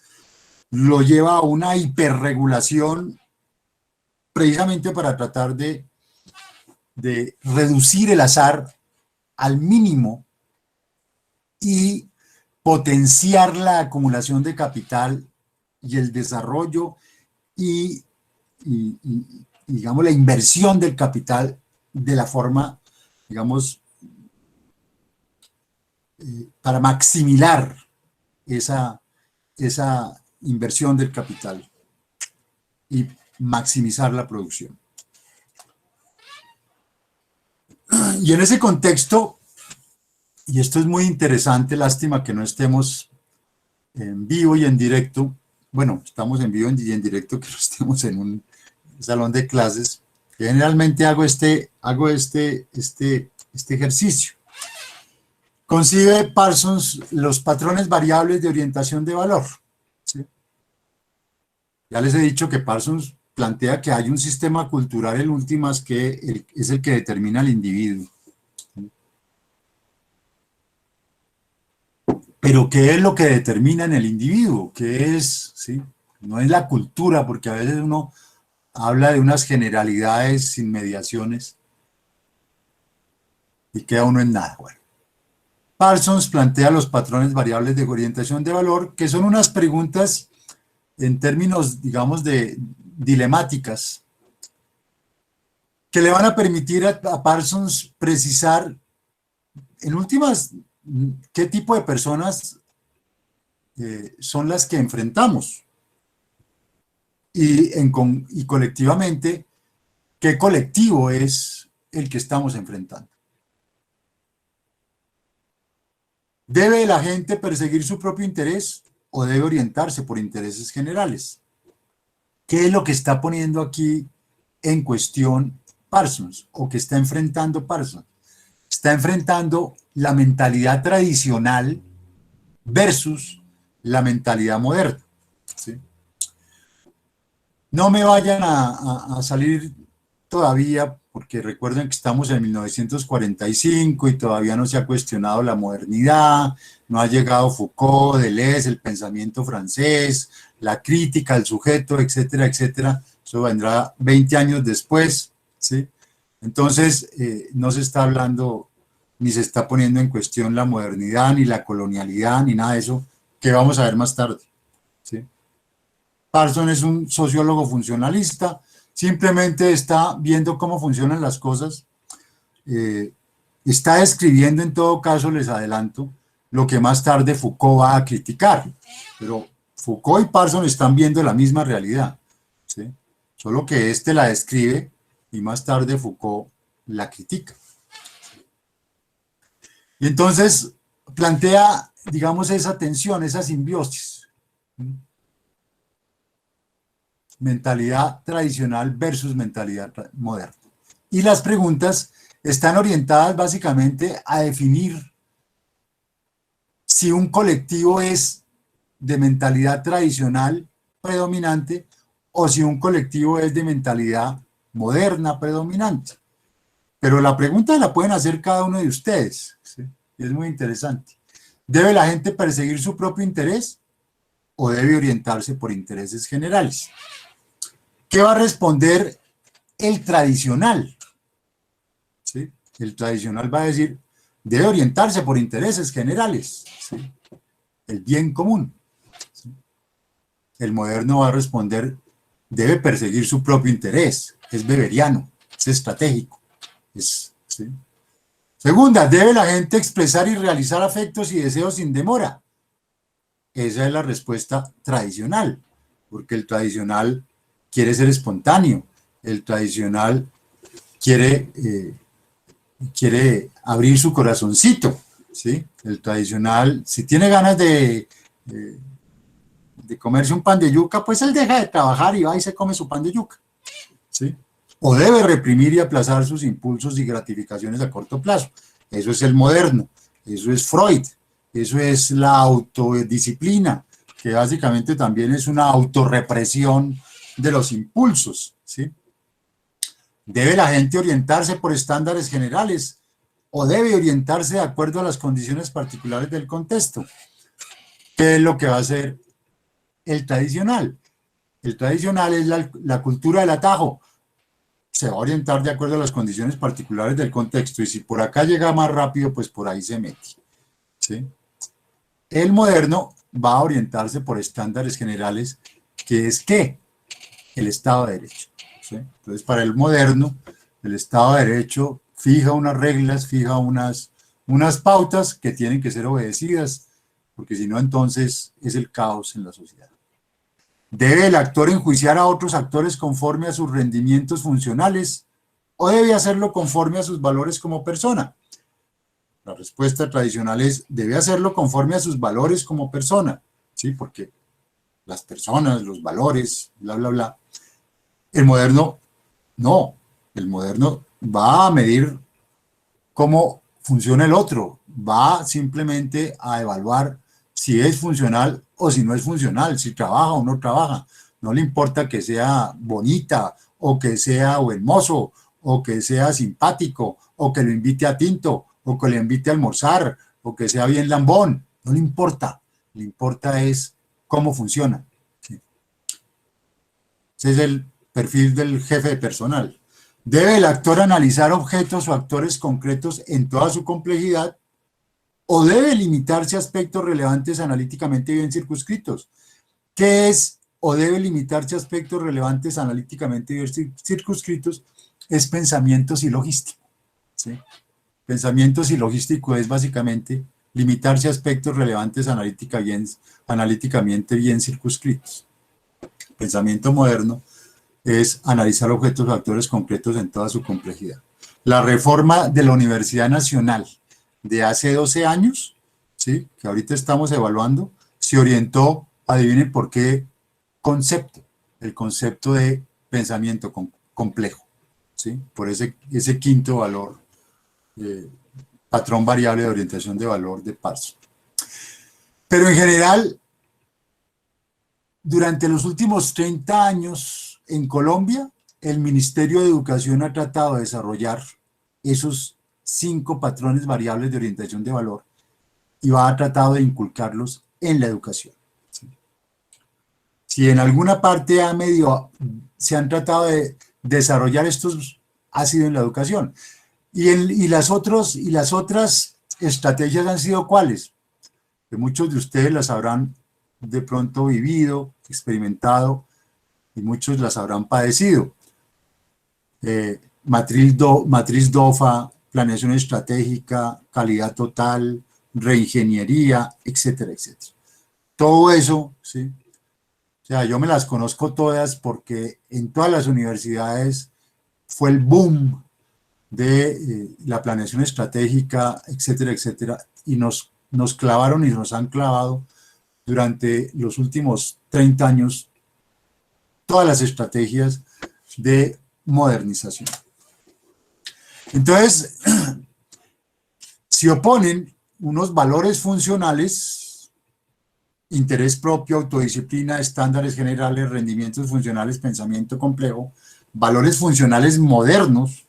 lo lleva a una hiperregulación, precisamente para tratar de reducir el azar al mínimo y potenciar la acumulación de capital y el desarrollo y digamos, la inversión del capital de la forma, digamos, para maximizar esa inversión del capital y maximizar la producción. Y en ese contexto, y esto es muy interesante, lástima que no estemos en vivo y en directo. Bueno, estamos en vivo y en directo, que no estemos en un salón de clases. Generalmente hago este ejercicio. Concibe Parsons los patrones variables de orientación de valor, ¿sí? Ya les he dicho que Parsons plantea que hay un sistema cultural en últimas que es el que determina al individuo. Pero ¿qué es lo que determina en el individuo? ¿Qué es? ¿Sí? No es la cultura, porque a veces uno habla de unas generalidades sin mediaciones y queda uno en nada. Bueno, Parsons plantea los patrones variables de orientación de valor, que son unas preguntas en términos, digamos, de dilemáticas, que le van a permitir a Parsons precisar, en últimas, qué tipo de personas son las que enfrentamos y colectivamente, qué colectivo es el que estamos enfrentando. ¿Debe la gente perseguir su propio interés o debe orientarse por intereses generales? ¿Qué es lo que está poniendo aquí en cuestión Parsons o que está enfrentando Parsons? Está enfrentando la mentalidad tradicional versus la mentalidad moderna. ¿Sí? No me vayan a salir todavía, porque recuerden que estamos en 1945 y todavía no se ha cuestionado la modernidad, no ha llegado Foucault, Deleuze, el pensamiento francés, la crítica al sujeto, etcétera, etcétera. Eso vendrá 20 años después, ¿sí? Entonces, no se está hablando ni se está poniendo en cuestión la modernidad, ni la colonialidad, ni nada de eso, que vamos a ver más tarde, ¿sí? Parsons es un sociólogo funcionalista, simplemente está viendo cómo funcionan las cosas, está describiendo en todo caso, les adelanto, lo que más tarde Foucault va a criticar, pero Foucault y Parsons están viendo la misma realidad, ¿sí? Solo que este la describe y más tarde Foucault la critica. Y entonces plantea, digamos, esa tensión, esa simbiosis. Mentalidad tradicional versus mentalidad moderna. Y las preguntas están orientadas básicamente a definir si un colectivo es de mentalidad tradicional predominante o si un colectivo es de mentalidad moderna predominante. Pero la pregunta la pueden hacer cada uno de ustedes, ¿sí? Y es muy interesante. ¿Debe la gente perseguir su propio interés o debe orientarse por intereses generales? ¿Qué va a responder el tradicional? ¿Sí? El tradicional va a decir, debe orientarse por intereses generales, ¿sí? El bien común. ¿Sí? El moderno va a responder, debe perseguir su propio interés, es weberiano, es estratégico. ¿Sí? Segunda, ¿debe la gente expresar y realizar afectos y deseos sin demora? Esa es la respuesta tradicional, porque el tradicional quiere ser espontáneo, el tradicional quiere abrir su corazoncito, ¿sí? El tradicional, si tiene ganas de comerse un pan de yuca, pues él deja de trabajar y va y se come su pan de yuca, ¿sí? O debe reprimir y aplazar sus impulsos y gratificaciones a corto plazo. Eso es el moderno, eso es Freud, eso es la autodisciplina, que básicamente también es una autorrepresión de los impulsos, ¿sí? ¿Debe la gente orientarse por estándares generales o debe orientarse de acuerdo a las condiciones particulares del contexto? ¿Qué es lo que va a hacer el tradicional? El tradicional es la cultura del atajo. Se va a orientar de acuerdo a las condiciones particulares del contexto y si por acá llega más rápido, pues por ahí se mete, ¿sí? El moderno va a orientarse por estándares generales, que es ¿qué? El Estado de Derecho, ¿sí? Entonces, para el moderno, el Estado de Derecho fija unas reglas, fija unas pautas que tienen que ser obedecidas, porque si no, entonces es el caos en la sociedad. ¿Debe el actor enjuiciar a otros actores conforme a sus rendimientos funcionales o debe hacerlo conforme a sus valores como persona? La respuesta tradicional es, debe hacerlo conforme a sus valores como persona, ¿sí? Porque las personas, los valores, bla, bla, bla. El moderno, no. El moderno va a medir cómo funciona el otro, va simplemente a evaluar si es funcional o si no es funcional, si trabaja o no trabaja, No le importa que sea bonita, o que sea buen mozo, o que sea simpático, o que lo invite a tinto, o que le invite a almorzar, o que sea bien lambón. No le importa. Le importa es cómo funciona. ¿Sí? Ese es el perfil del jefe de personal. ¿Debe el actor analizar objetos o actores concretos en toda su complejidad o debe limitarse a aspectos relevantes analíticamente bien circunscritos? ¿Qué es o debe limitarse a aspectos relevantes analíticamente bien circunscritos? Es pensamiento silogístico. ¿Sí? Pensamiento silogístico es básicamente limitarse a aspectos relevantes analíticamente bien circunscritos. Pensamiento moderno es analizar objetos o actores concretos en toda su complejidad. La reforma de la Universidad Nacional de hace 12 años, ¿sí?, que ahorita estamos evaluando, se orientó, adivinen por qué concepto, el concepto de pensamiento complejo, ¿sí?, por ese quinto valor, patrón variable de orientación de valor de Parsons. Pero en general, durante los últimos 30 años en Colombia, el Ministerio de Educación ha tratado de desarrollar esos 5 patrones variables de orientación de valor y ha tratado de inculcarlos en la educación. Si en alguna parte se han tratado de desarrollar estos, ha sido en la educación. Y las otras estrategias han sido ¿cuáles? Que muchos de ustedes las habrán de pronto vivido, experimentado, y muchos las habrán padecido. Matriz DOFA, planeación estratégica, calidad total, reingeniería, etcétera, etcétera. Todo eso, ¿sí? O sea, yo me las conozco todas porque en todas las universidades fue el boom de la planeación estratégica, etcétera, etcétera, y nos clavaron y nos han clavado durante los últimos 30 años todas las estrategias de modernización. Entonces, se oponen unos valores funcionales, interés propio, autodisciplina, estándares generales, rendimientos funcionales, pensamiento complejo, valores funcionales modernos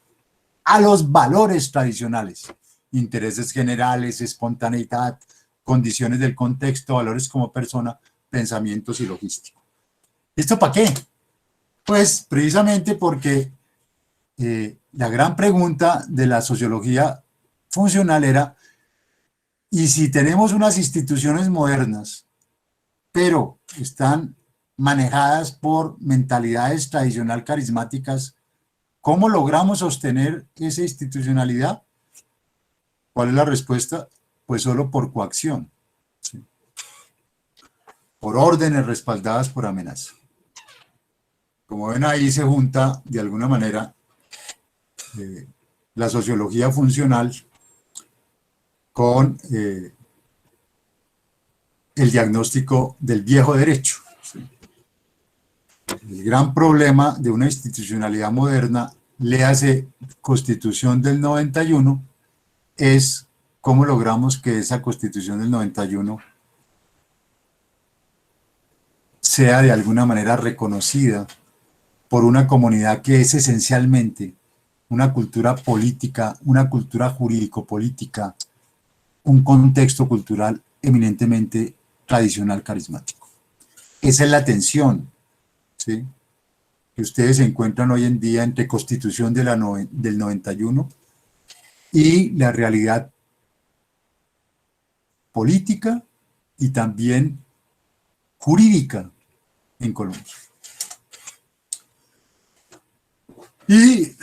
a los valores tradicionales, intereses generales, espontaneidad, condiciones del contexto, valores como persona, pensamientos y logística. ¿Esto para qué? Pues precisamente porque la gran pregunta de la sociología funcional era, ¿y si tenemos unas instituciones modernas, pero están manejadas por mentalidades tradicional carismáticas, cómo logramos sostener esa institucionalidad? ¿Cuál es la respuesta? Pues solo por coacción, ¿sí?, por órdenes respaldadas por amenaza. Como ven, ahí se junta de alguna manera la sociología funcional con el diagnóstico del viejo derecho, ¿sí? El gran problema de una institucionalidad moderna, léase Constitución del 91, es cómo logramos que esa Constitución del 91 sea de alguna manera reconocida por una comunidad que es esencialmente una cultura política, una cultura jurídico-política, un contexto cultural eminentemente tradicional carismático. Esa es la tensión, ¿sí?, que ustedes encuentran hoy en día entre Constitución del 91 y la realidad política y también jurídica en Colombia. Y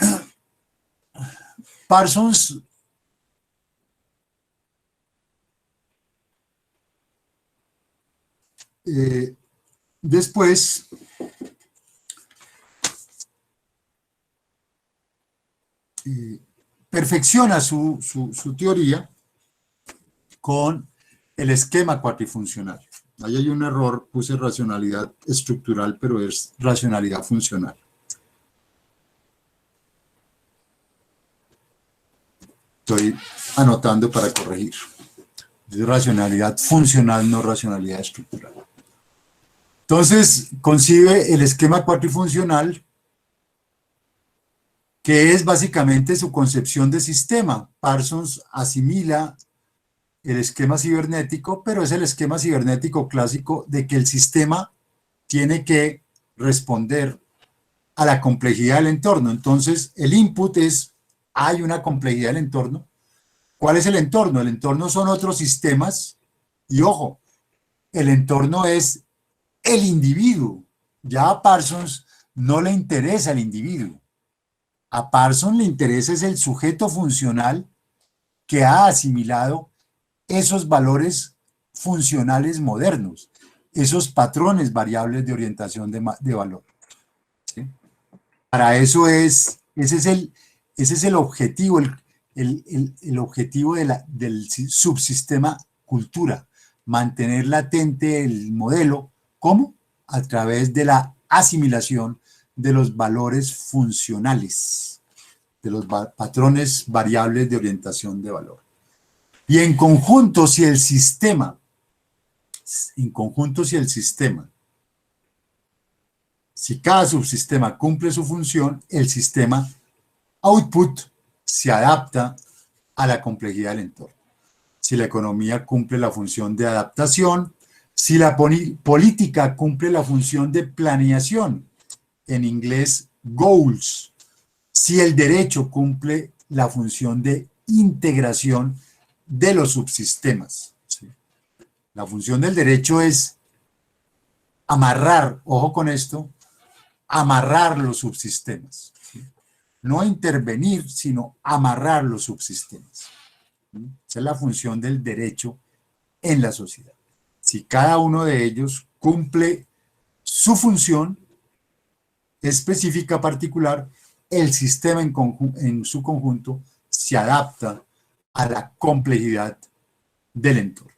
Parsons después perfecciona su teoría con el esquema cuatrifuncional. Ahí hay un error, puse racionalidad estructural, pero es racionalidad funcional. Estoy anotando para corregir. Es racionalidad funcional, no racionalidad estructural. Entonces, concibe el esquema cuatrifuncional, que es básicamente su concepción de sistema. Parsons asimila el esquema cibernético, pero es el esquema cibernético clásico de que el sistema tiene que responder a la complejidad del entorno. Entonces, el input es, hay una complejidad del entorno. ¿Cuál es el entorno? El entorno son otros sistemas y, ojo, el entorno es el individuo. Ya a Parsons no le interesa el individuo. A Parsons le interesa es el sujeto funcional que ha asimilado esos valores funcionales modernos, esos patrones variables de orientación de valor. ¿Sí? Para eso ese es el objetivo, el objetivo del subsistema cultura, mantener latente el modelo. ¿Cómo? A través de la asimilación de los valores funcionales, de los patrones variables de orientación de valor. Y en conjunto, si el sistema, si cada subsistema cumple su función, el sistema output se adapta a la complejidad del entorno. Si la economía cumple la función de adaptación, si la política cumple la función de planeación, en inglés goals, si el derecho cumple la función de integración de los subsistemas. ¿Sí? La función del derecho es amarrar, ojo con esto, amarrar los subsistemas. ¿Sí? No intervenir, sino amarrar los subsistemas. ¿Sí? Esa es la función del derecho en la sociedad. Si cada uno de ellos cumple su función específica particular, el sistema en su conjunto se adapta a la complejidad del entorno.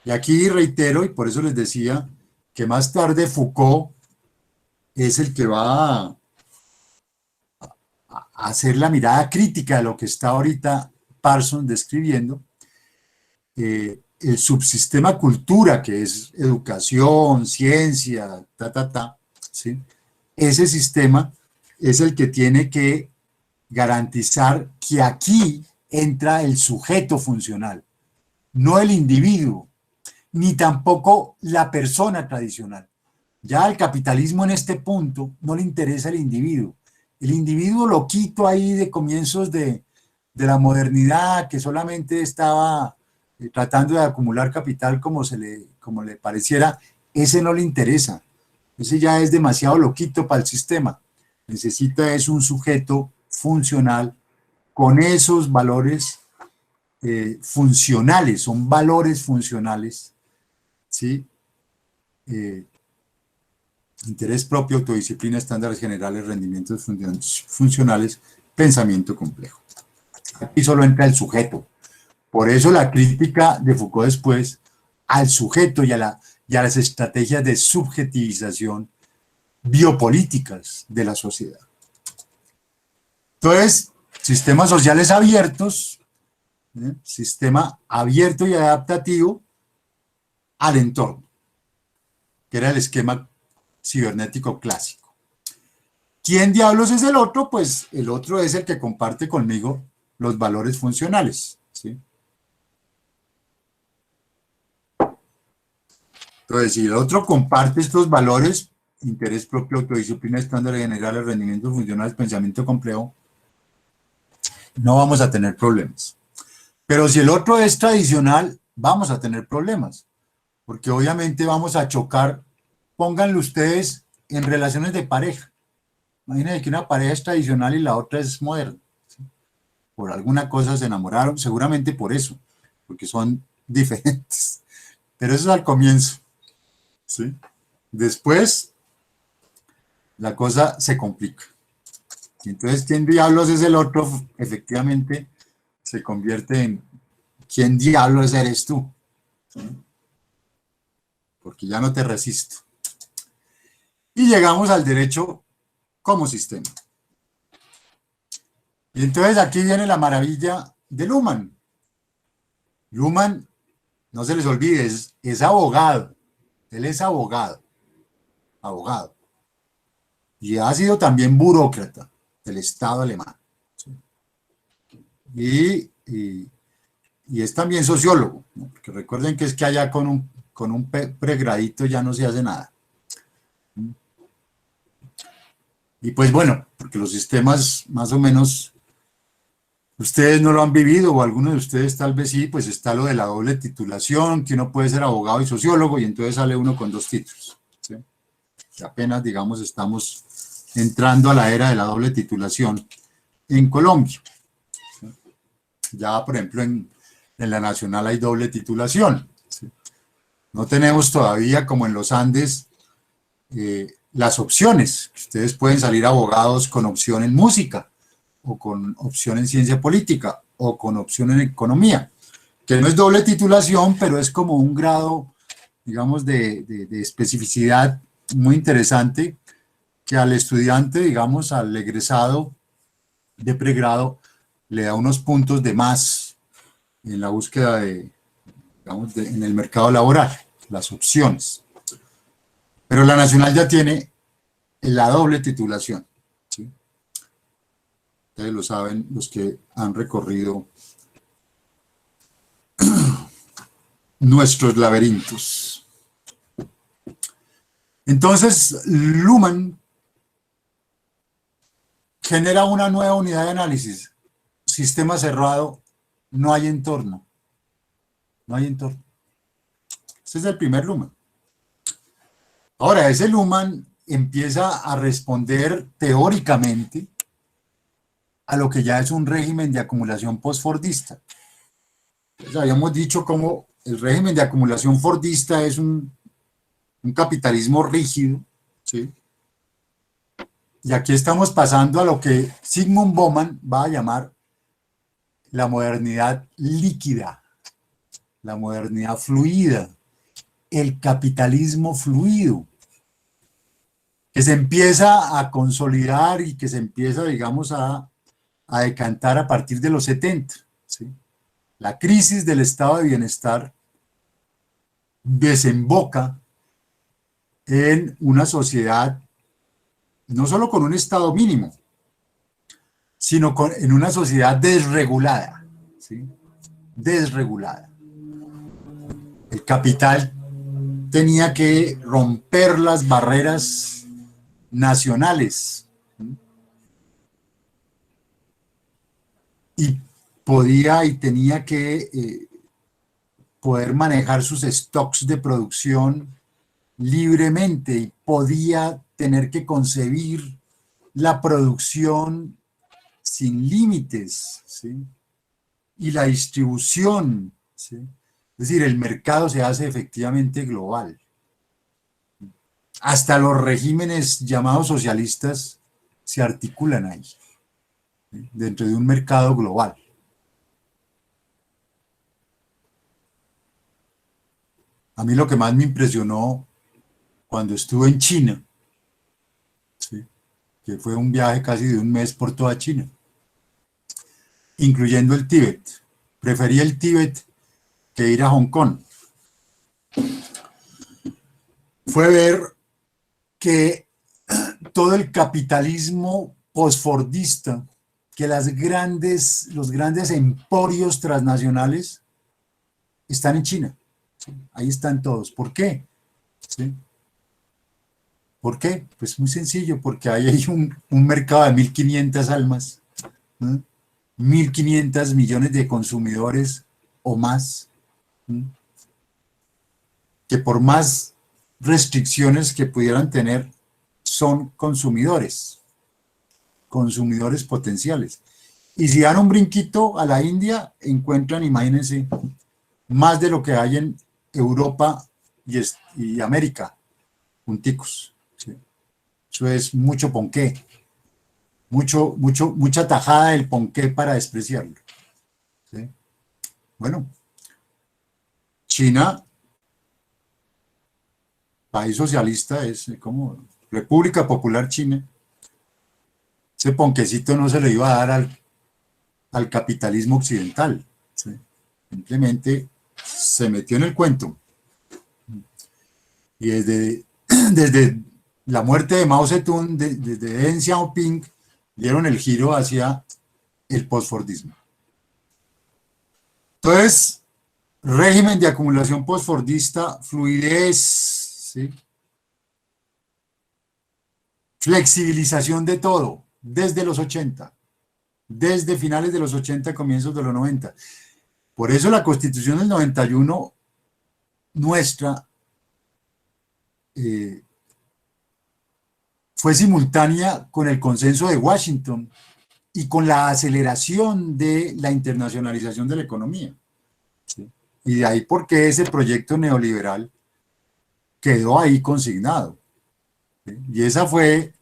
Y aquí reitero, y por eso les decía, que más tarde Foucault es el que va a hacer la mirada crítica de lo que está ahorita Parsons describiendo. El subsistema cultura, que es educación, ciencia, ¿sí? Ese sistema es el que tiene que garantizar que aquí entra el sujeto funcional, no el individuo, ni tampoco la persona tradicional. Ya al capitalismo en este punto no le interesa el individuo. El individuo lo quito ahí de comienzos de la modernidad, que solamente estaba tratando de acumular capital como le pareciera. Ese no le interesa. Ese ya es demasiado loquito para el sistema. Necesita es un sujeto funcional con esos valores funcionales, son valores funcionales, ¿sí? Interés propio, autodisciplina, estándares generales, rendimientos funcionales, pensamiento complejo. Aquí solo entra el sujeto. Por eso la crítica de Foucault después al sujeto y a las estrategias de subjetivización biopolíticas de la sociedad. Entonces, sistemas sociales abiertos, sistema abierto y adaptativo al entorno, que era el esquema cibernético clásico. ¿Quién diablos es el otro? Pues el otro es el que comparte conmigo los valores funcionales, ¿sí? Entonces, si el otro comparte estos valores, interés propio, autodisciplina, estándares generales, rendimientos funcionales, pensamiento complejo, no vamos a tener problemas. Pero si el otro es tradicional, vamos a tener problemas, porque obviamente vamos a chocar. Pónganlo ustedes en relaciones de pareja. Imagínense que una pareja es tradicional y la otra es moderna. ¿Sí? Por alguna cosa se enamoraron, seguramente por eso, porque son diferentes. Pero eso es al comienzo. ¿Sí? Después, la cosa se complica. Y entonces, ¿quién diablos es el otro? Efectivamente, se convierte en ¿quién diablos eres tú? ¿Sí? Porque ya no te resisto. Y llegamos al derecho como sistema. Y entonces aquí viene la maravilla de Luhmann. Luhmann, no se les olvide, es abogado. Él es abogado. abogado. Y ha sido también burócrata del Estado alemán. ¿Sí? Y es también sociólogo, ¿no? Porque recuerden que es que allá con un pregradito ya no se hace nada. Y pues bueno, porque los sistemas más o menos, ustedes no lo han vivido, o algunos de ustedes tal vez sí, pues está lo de la doble titulación, que uno puede ser abogado y sociólogo, y entonces sale uno con 2 títulos. ¿Sí? Que apenas, digamos, estamos entrando a la era de la doble titulación en Colombia. ¿Sí? Ya, por ejemplo, en la nacional hay doble titulación. ¿Sí? No tenemos todavía, como en los Andes, las opciones. Ustedes pueden salir abogados con opción en música, o con opción en ciencia política, o con opción en economía, que no es doble titulación, pero es como un grado, digamos, de especificidad muy interesante, que al estudiante, digamos, al egresado de pregrado, le da unos puntos de más en la búsqueda digamos, en el mercado laboral, las opciones. Pero la nacional ya tiene la doble titulación. ¿Sí? Ustedes lo saben los que han recorrido nuestros laberintos. Entonces, Luhmann genera una nueva unidad de análisis. Sistema cerrado, no hay entorno. No hay entorno. Ese es el primer Luhmann. Ahora, ese Luhmann empieza a responder teóricamente a lo que ya es un régimen de acumulación postfordista. Entonces, habíamos dicho cómo el régimen de acumulación fordista es un capitalismo rígido, ¿sí? Y aquí estamos pasando a lo que Zygmunt Bauman va a llamar la modernidad líquida, la modernidad fluida, el capitalismo fluido, que se empieza a consolidar y que se empieza, digamos, a decantar a partir de los 70. ¿Sí? La crisis del estado de bienestar desemboca en una sociedad no solo con un estado mínimo, sino en una sociedad desregulada. ¿Sí? Desregulada. El capital tenía que romper las barreras nacionales y podía y tenía que poder manejar sus stocks de producción libremente, y podía tener que concebir la producción sin límites, ¿sí? Y la distribución, ¿sí? Es decir, el mercado se hace efectivamente global. Hasta los regímenes llamados socialistas se articulan ahí, ¿sí? Dentro de un mercado global. A mí lo que más me impresionó cuando estuve en China, ¿sí? Que fue un viaje casi de un mes por toda China, incluyendo el Tíbet. Preferí el Tíbet que ir a Hong Kong. Fue ver que todo el capitalismo posfordista, que los grandes emporios transnacionales están en China. ¿Sí? Ahí están todos. ¿Por qué? ¿Sí? ¿Por qué? Pues muy sencillo, porque ahí hay un mercado de 1.500 almas, ¿no? 1.500 millones de consumidores o más, ¿no? Que por más restricciones que pudieran tener, son consumidores potenciales. Y si dan un brinquito a la India, encuentran, imagínense, más de lo que hay en Europa y América, punticos. ¿Sí? Eso es mucho ponqué, mucha tajada del ponqué para despreciarlo. ¿Sí? Bueno, China, país socialista, es como República Popular China. Ese ponquecito no se le iba a dar al capitalismo occidental. ¿Sí? Simplemente se metió en el cuento. Y desde la muerte de Mao Zedong, de Deng Xiaoping, dieron el giro hacia el postfordismo. Entonces, régimen de acumulación postfordista, fluidez, ¿sí? Flexibilización de todo, desde los 80, desde finales de los 80, comienzos de los 90. Por eso la Constitución del 91 nuestra fue simultánea con el consenso de Washington y con la aceleración de la internacionalización de la economía. ¿Sí? Y de ahí porque ese proyecto neoliberal quedó ahí consignado. ¿Sí? Y esa fue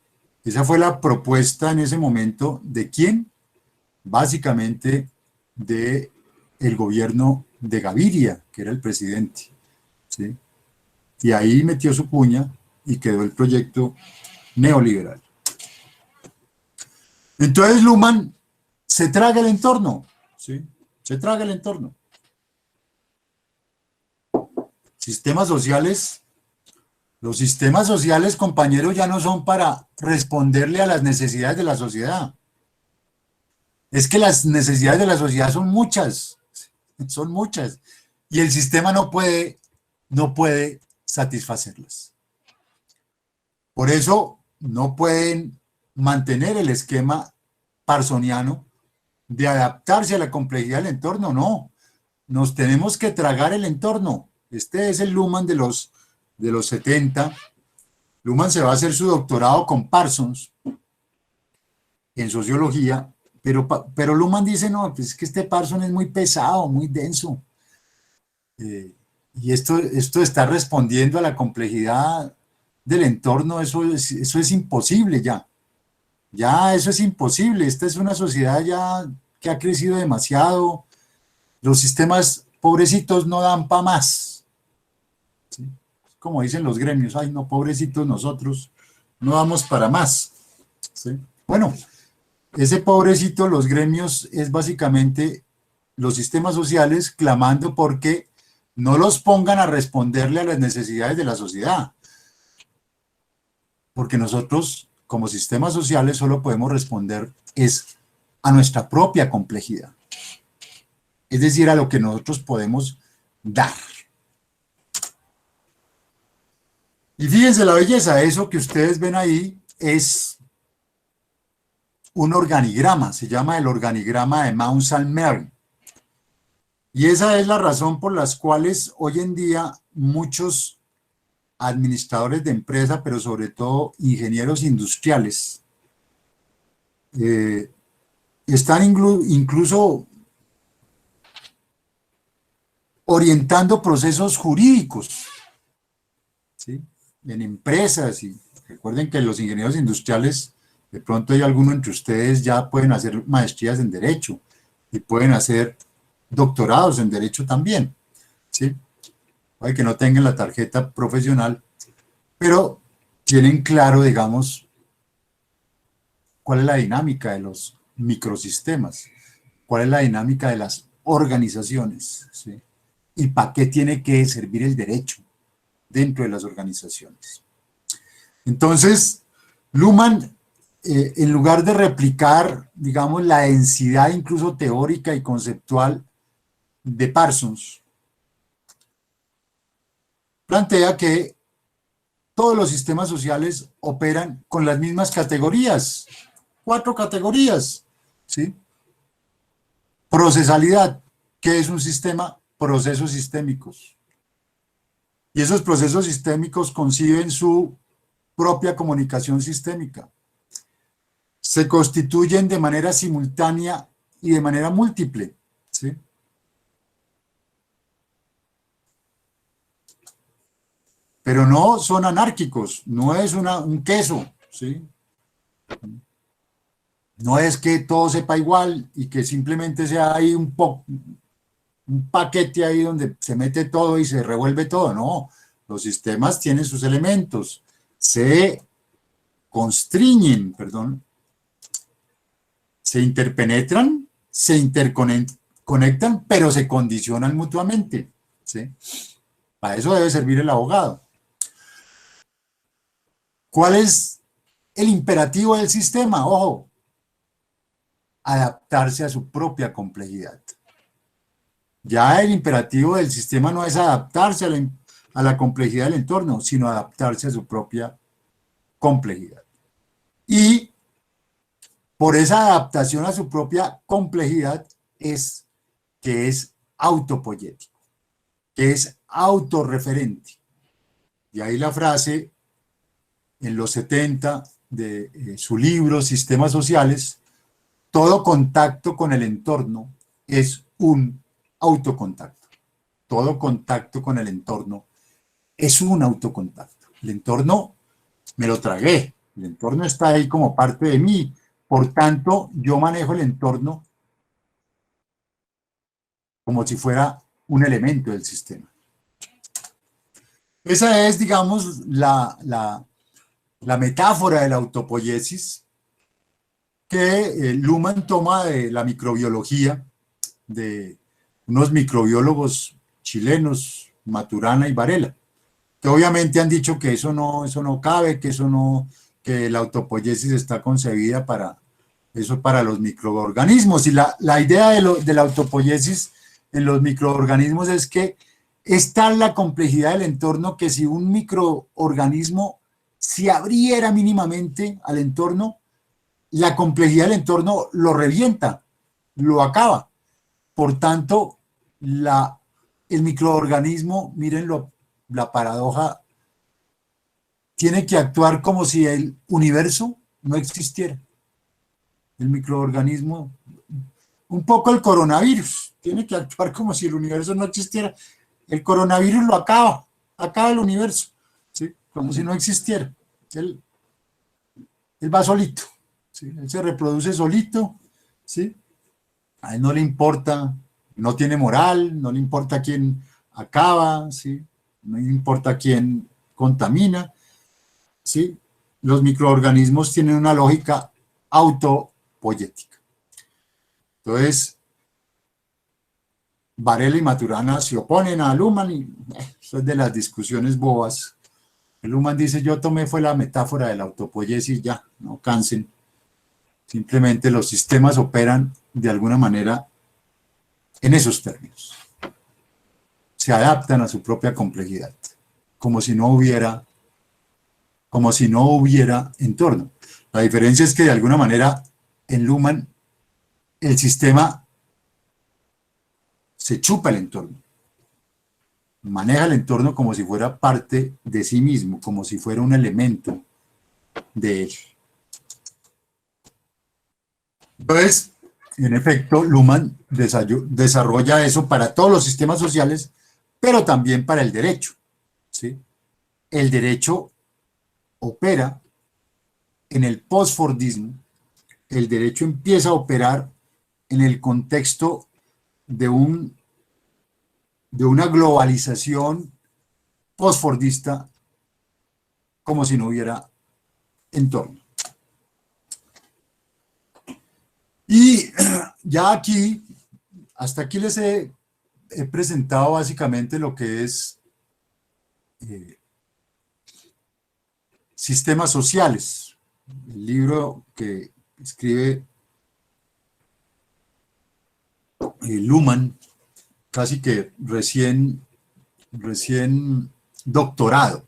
la propuesta en ese momento de quién, básicamente de el gobierno de Gaviria, que era el presidente. ¿Sí? Y ahí metió su cuña y quedó el proyecto neoliberal. Entonces Luhmann se traga el entorno, ¿sí? Se traga el entorno. Sistemas sociales. Los sistemas sociales, compañeros, ya no son para responderle a las necesidades de la sociedad. Es que las necesidades de la sociedad son muchas, y el sistema no puede satisfacerlas. Por eso no pueden mantener el esquema parsoniano de adaptarse a la complejidad del entorno, no. Nos tenemos que tragar el entorno. Este es el Luhmann de los 70. Luhmann se va a hacer su doctorado con Parsons en sociología, pero Luhmann dice, no, pues es que este Parsons es muy pesado, muy denso. Y esto está respondiendo a la complejidad del entorno, eso es imposible ya. Ya eso es imposible. Esta es una sociedad ya que ha crecido demasiado. Los sistemas pobrecitos no dan para más. ¿Sí? Como dicen los gremios, ay no, pobrecitos nosotros, no damos para más. ¿Sí? Bueno, ese pobrecito, los gremios, es básicamente los sistemas sociales clamando porque no los pongan a responderle a las necesidades de la sociedad. Porque nosotros, como sistemas sociales, solo podemos responder es a nuestra propia complejidad. Es decir, a lo que nosotros podemos dar. Y fíjense la belleza, eso que ustedes ven ahí es un organigrama, se llama el organigrama de Mount St. Mary. Y esa es la razón por las cuales hoy en día muchos administradores de empresa, pero sobre todo ingenieros industriales, están incluso orientando procesos jurídicos, ¿sí? En empresas. Y recuerden que los ingenieros industriales, de pronto hay alguno entre ustedes ya pueden hacer maestrías en Derecho y pueden hacer doctorados en Derecho también, ¿sí? Puede que no tengan la tarjeta profesional, pero tienen claro, digamos, cuál es la dinámica de los microsistemas, cuál es la dinámica de las organizaciones, ¿sí? Y para qué tiene que servir el derecho dentro de las organizaciones. Entonces, Luhmann, en lugar de replicar, digamos, la densidad incluso teórica y conceptual de Parsons, plantea que todos los sistemas sociales operan con las mismas categorías, 4 categorías, ¿sí? Procesalidad, ¿qué es un sistema? Procesos sistémicos. Y esos procesos sistémicos conciben su propia comunicación sistémica. Se constituyen de manera simultánea y de manera múltiple, ¿sí? Pero no son anárquicos, no es un queso, ¿sí? No es que todo sepa igual y que simplemente sea ahí un paquete ahí donde se mete todo y se revuelve todo, no. Los sistemas tienen sus elementos, se constriñen, se interpenetran, se interconectan, pero se condicionan mutuamente, ¿sí? Para eso debe servir el abogado. ¿Cuál es el imperativo del sistema? Ojo, adaptarse a su propia complejidad. Ya el imperativo del sistema no es adaptarse a la complejidad del entorno, sino adaptarse a su propia complejidad. Y por esa adaptación a su propia complejidad es que es autopoyético, que es autorreferente. Y ahí la frase en los 70 de su libro Sistemas Sociales: todo contacto con el entorno es un autocontacto. Todo contacto con el entorno es un autocontacto. El entorno me lo tragué, el entorno está ahí como parte de mí, por tanto yo manejo el entorno como si fuera un elemento del sistema. Esa es, digamos, la metáfora de la autopoiesis que Luhmann toma de la microbiología, de unos microbiólogos chilenos, Maturana y Varela, que obviamente han dicho que eso no cabe, que la autopoiesis está concebida para los microorganismos. Y la idea de la autopoiesis en los microorganismos es que es tal la complejidad del entorno que si un microorganismo se abriera mínimamente al entorno, la complejidad del entorno lo revienta, lo acaba. Por tanto, el microorganismo, miren la paradoja, tiene que actuar como si el universo no existiera. El microorganismo, un poco el coronavirus, tiene que actuar como si el universo no existiera. El coronavirus lo acaba el universo, ¿sí? Como si no existiera. Él va solito, ¿sí? Él se reproduce solito, ¿sí? A él no le importa, no tiene moral, no le importa quién acaba, ¿sí? No le importa quién contamina, ¿sí? Los microorganismos tienen una lógica autopoyética. Entonces, Varela y Maturana se oponen a Luhmann y eso es de las discusiones bobas. Luhmann dice: yo tomé fue la metáfora de la autopoiesis, ya, no cansen. Simplemente los sistemas operan de alguna manera en esos términos. Se adaptan a su propia complejidad, como si no hubiera entorno. La diferencia es que de alguna manera en Luhmann el sistema se chupa el entorno, maneja el entorno como si fuera parte de sí mismo, como si fuera un elemento de él. Entonces, en efecto, Luhmann desarrolla eso para todos los sistemas sociales, pero también para el derecho, ¿sí? El derecho opera en el postfordismo, el derecho empieza a operar en el contexto de una globalización postfordista, como si no hubiera entorno. Y ya aquí, hasta aquí les he presentado básicamente lo que es sistemas sociales, el libro que escribe Luhmann, casi que recién doctorado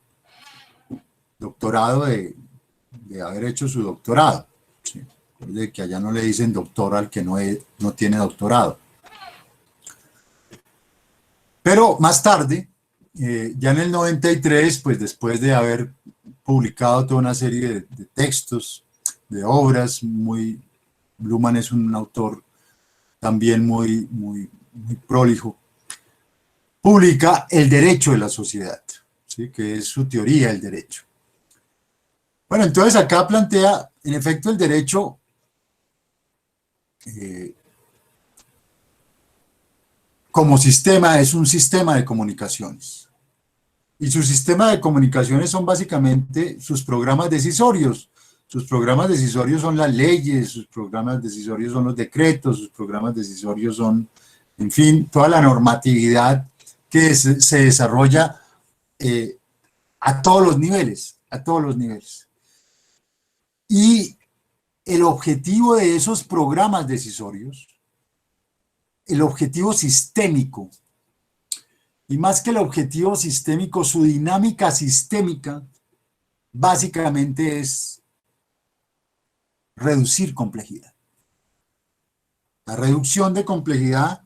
de haber hecho su doctorado, ¿sí? De que allá no le dicen doctor al que no tiene doctorado. Pero más tarde, ya en el 93, pues después de haber publicado toda una serie de textos, de obras, Luhmann es un autor también muy prolijo, publica El derecho de la sociedad, ¿sí? Que es su teoría del derecho. Bueno, entonces acá plantea, en efecto, el derecho como sistema es un sistema de comunicaciones. Y su sistema de comunicaciones son básicamente sus programas decisorios. Sus programas decisorios son las leyes, sus programas decisorios son los decretos, sus programas decisorios son, en fin, toda la normatividad que se desarrolla a todos los niveles, Y el objetivo de esos programas decisorios, el objetivo sistémico, y más que el objetivo sistémico, su dinámica sistémica, básicamente es reducir complejidad. La reducción de complejidad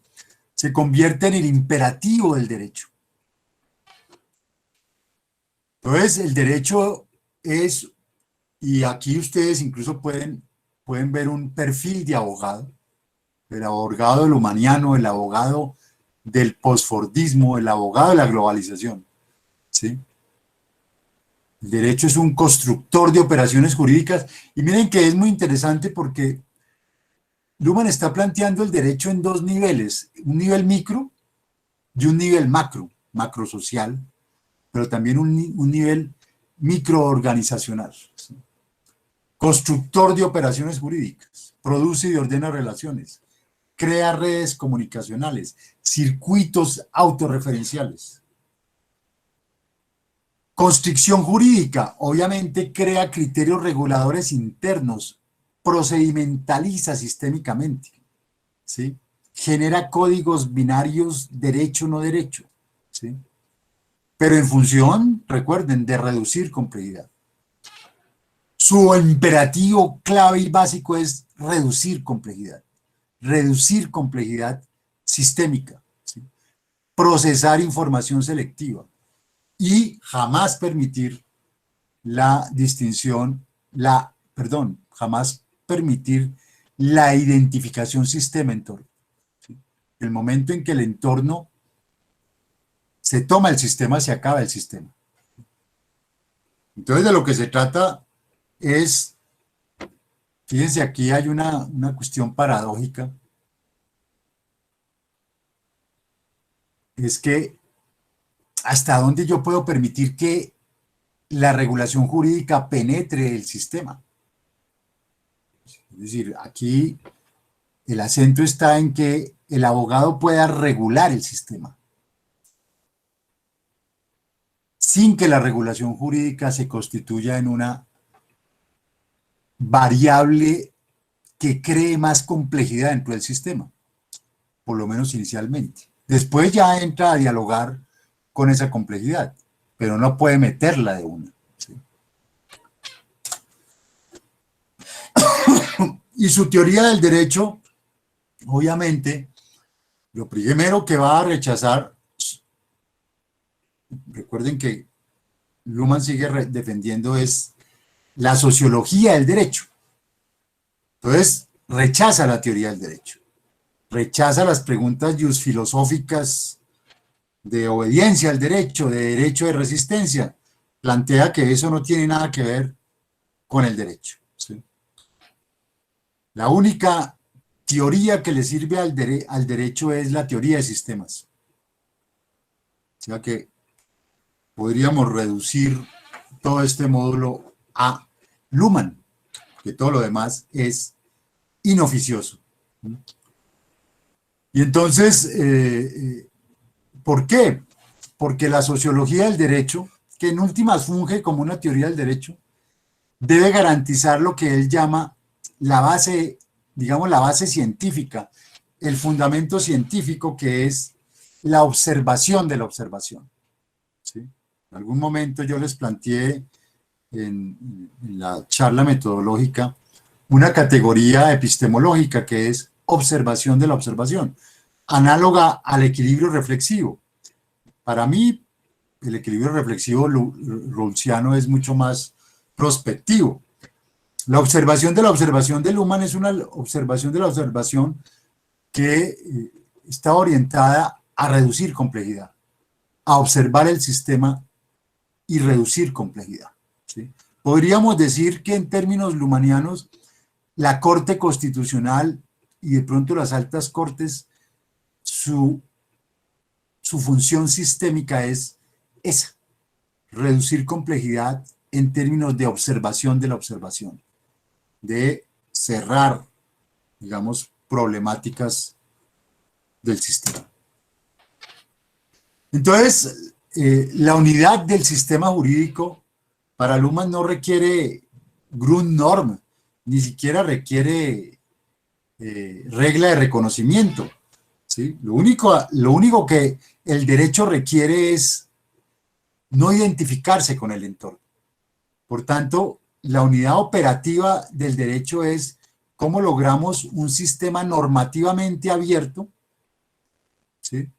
se convierte en el imperativo del derecho. Entonces, el derecho es, y aquí ustedes incluso pueden ver un perfil de abogado, el abogado lumaniano, el abogado del posfordismo, el abogado de la globalización, ¿sí? El derecho es un constructor de operaciones jurídicas, y miren que es muy interesante porque Luhmann está planteando el derecho en dos niveles, un nivel micro y un nivel macro, macrosocial, pero también un nivel microorganizacional. ¿Sí? Constructor de operaciones jurídicas, produce y ordena relaciones, crea redes comunicacionales, circuitos autorreferenciales. Constricción jurídica, obviamente crea criterios reguladores internos, procedimentaliza sistémicamente, ¿sí? Genera códigos binarios derecho-no derecho, ¿sí? Pero en función, recuerden, de reducir complejidad. Su imperativo clave y básico es reducir complejidad sistémica, ¿sí? Procesar información selectiva y jamás permitir la distinción, jamás permitir la identificación sistema-entorno. ¿Sí? El momento en que el entorno se toma el sistema, se acaba el sistema. Entonces, de lo que se trata es, fíjense, aquí hay una cuestión paradójica, es que hasta dónde yo puedo permitir que la regulación jurídica penetre el sistema. Es decir, aquí el acento está en que el abogado pueda regular el sistema sin que la regulación jurídica se constituya en una variable que cree más complejidad dentro del sistema, por lo menos inicialmente. Después ya entra a dialogar con esa complejidad, pero no puede meterla de una. ¿Sí? Y su teoría del derecho, obviamente, lo primero que va a rechazar, recuerden que Luhmann sigue defendiendo, es la sociología del derecho. Entonces, rechaza la teoría del derecho, rechaza las preguntas filosóficas de obediencia al derecho, de derecho de resistencia, plantea que eso no tiene nada que ver con el derecho. ¿Sí? La única teoría que le sirve al derecho es la teoría de sistemas. O sea que podríamos reducir todo este módulo a Luhmann, que todo lo demás es inoficioso. Y entonces, ¿por qué? Porque la sociología del derecho, que en últimas funge como una teoría del derecho, debe garantizar lo que él llama la base, digamos, la base científica, el fundamento científico, que es la observación de la observación. ¿Sí? En algún momento yo les planteé en la charla metodológica una categoría epistemológica que es observación de la observación, análoga al equilibrio reflexivo. Para mí, el equilibrio reflexivo rawlsiano es mucho más prospectivo. La observación de Luhmann es una observación de la observación que está orientada a reducir complejidad, a observar el sistema y reducir complejidad. ¿Sí? Podríamos decir que en términos luhmannianos, la Corte Constitucional y de pronto las altas cortes, su función sistémica es esa, reducir complejidad en términos de observación de la observación, de cerrar, digamos, problemáticas del sistema. Entonces, la unidad del sistema jurídico para Luhmann no requiere Grundnorm, ni siquiera requiere regla de reconocimiento, ¿sí? Lo único que el derecho requiere es no identificarse con el entorno. Por tanto, la unidad operativa del derecho es cómo logramos un sistema normativamente abierto, ¿sí?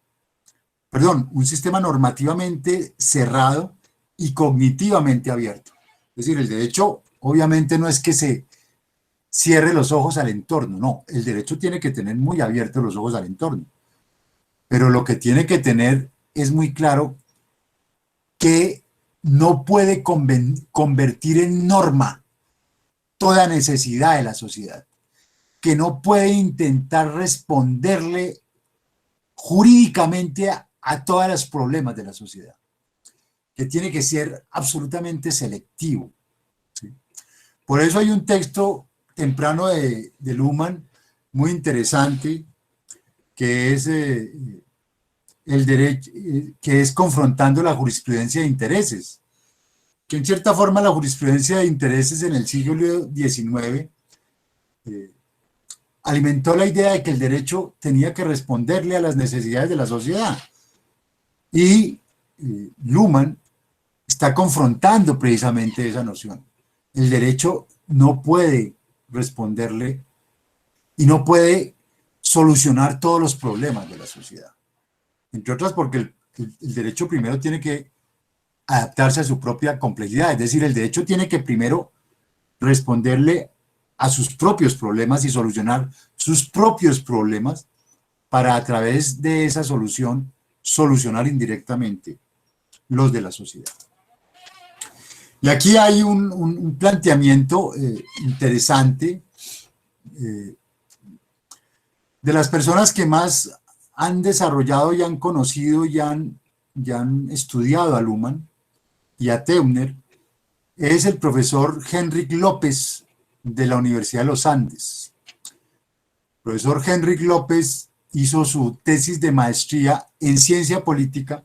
Perdón, un sistema normativamente cerrado y cognitivamente abierto. Es decir, el derecho obviamente no es que se cierre los ojos al entorno, no, el derecho tiene que tener muy abiertos los ojos al entorno, pero lo que tiene que tener es muy claro que no puede convertir en norma toda necesidad de la sociedad, que no puede intentar responderle jurídicamente a todos los problemas de la sociedad, que tiene que ser absolutamente selectivo, ¿sí? Por eso hay un texto temprano de Luhmann muy interesante, que es el derecho, que es confrontando la jurisprudencia de intereses, que en cierta forma la jurisprudencia de intereses en el siglo XIX alimentó la idea de que el derecho tenía que responderle a las necesidades de la sociedad. Y Luhmann está confrontando precisamente esa noción. El derecho no puede responderle y no puede solucionar todos los problemas de la sociedad. Entre otras porque el derecho primero tiene que adaptarse a su propia complejidad, es decir, el derecho tiene que primero responderle a sus propios problemas y solucionar sus propios problemas para a través de esa solución solucionar indirectamente los de la sociedad. Y aquí hay un planteamiento interesante de las personas que más han desarrollado y han conocido y han estudiado a Luhmann y a Teubner, es el profesor Henrik López de la Universidad de los Andes. El profesor Henrik López hizo su tesis de maestría en ciencia política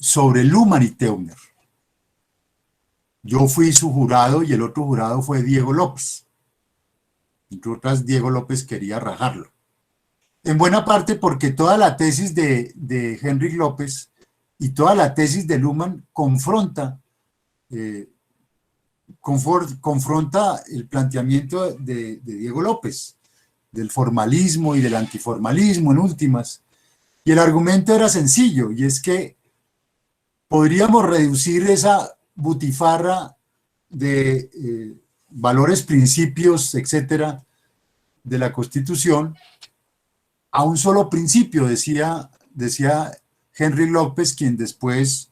sobre Luhmann y Teubner. Yo fui su jurado y el otro jurado fue Diego López. Entre otras, Diego López quería rajarlo. En buena parte porque toda la tesis de Henrik López y toda la tesis de Luhmann confronta el planteamiento de Diego López, del formalismo y del antiformalismo en últimas. Y el argumento era sencillo, y es que podríamos reducir esa butifarra de valores, principios, etcétera, de la Constitución a un solo principio, decía Henry López, quien después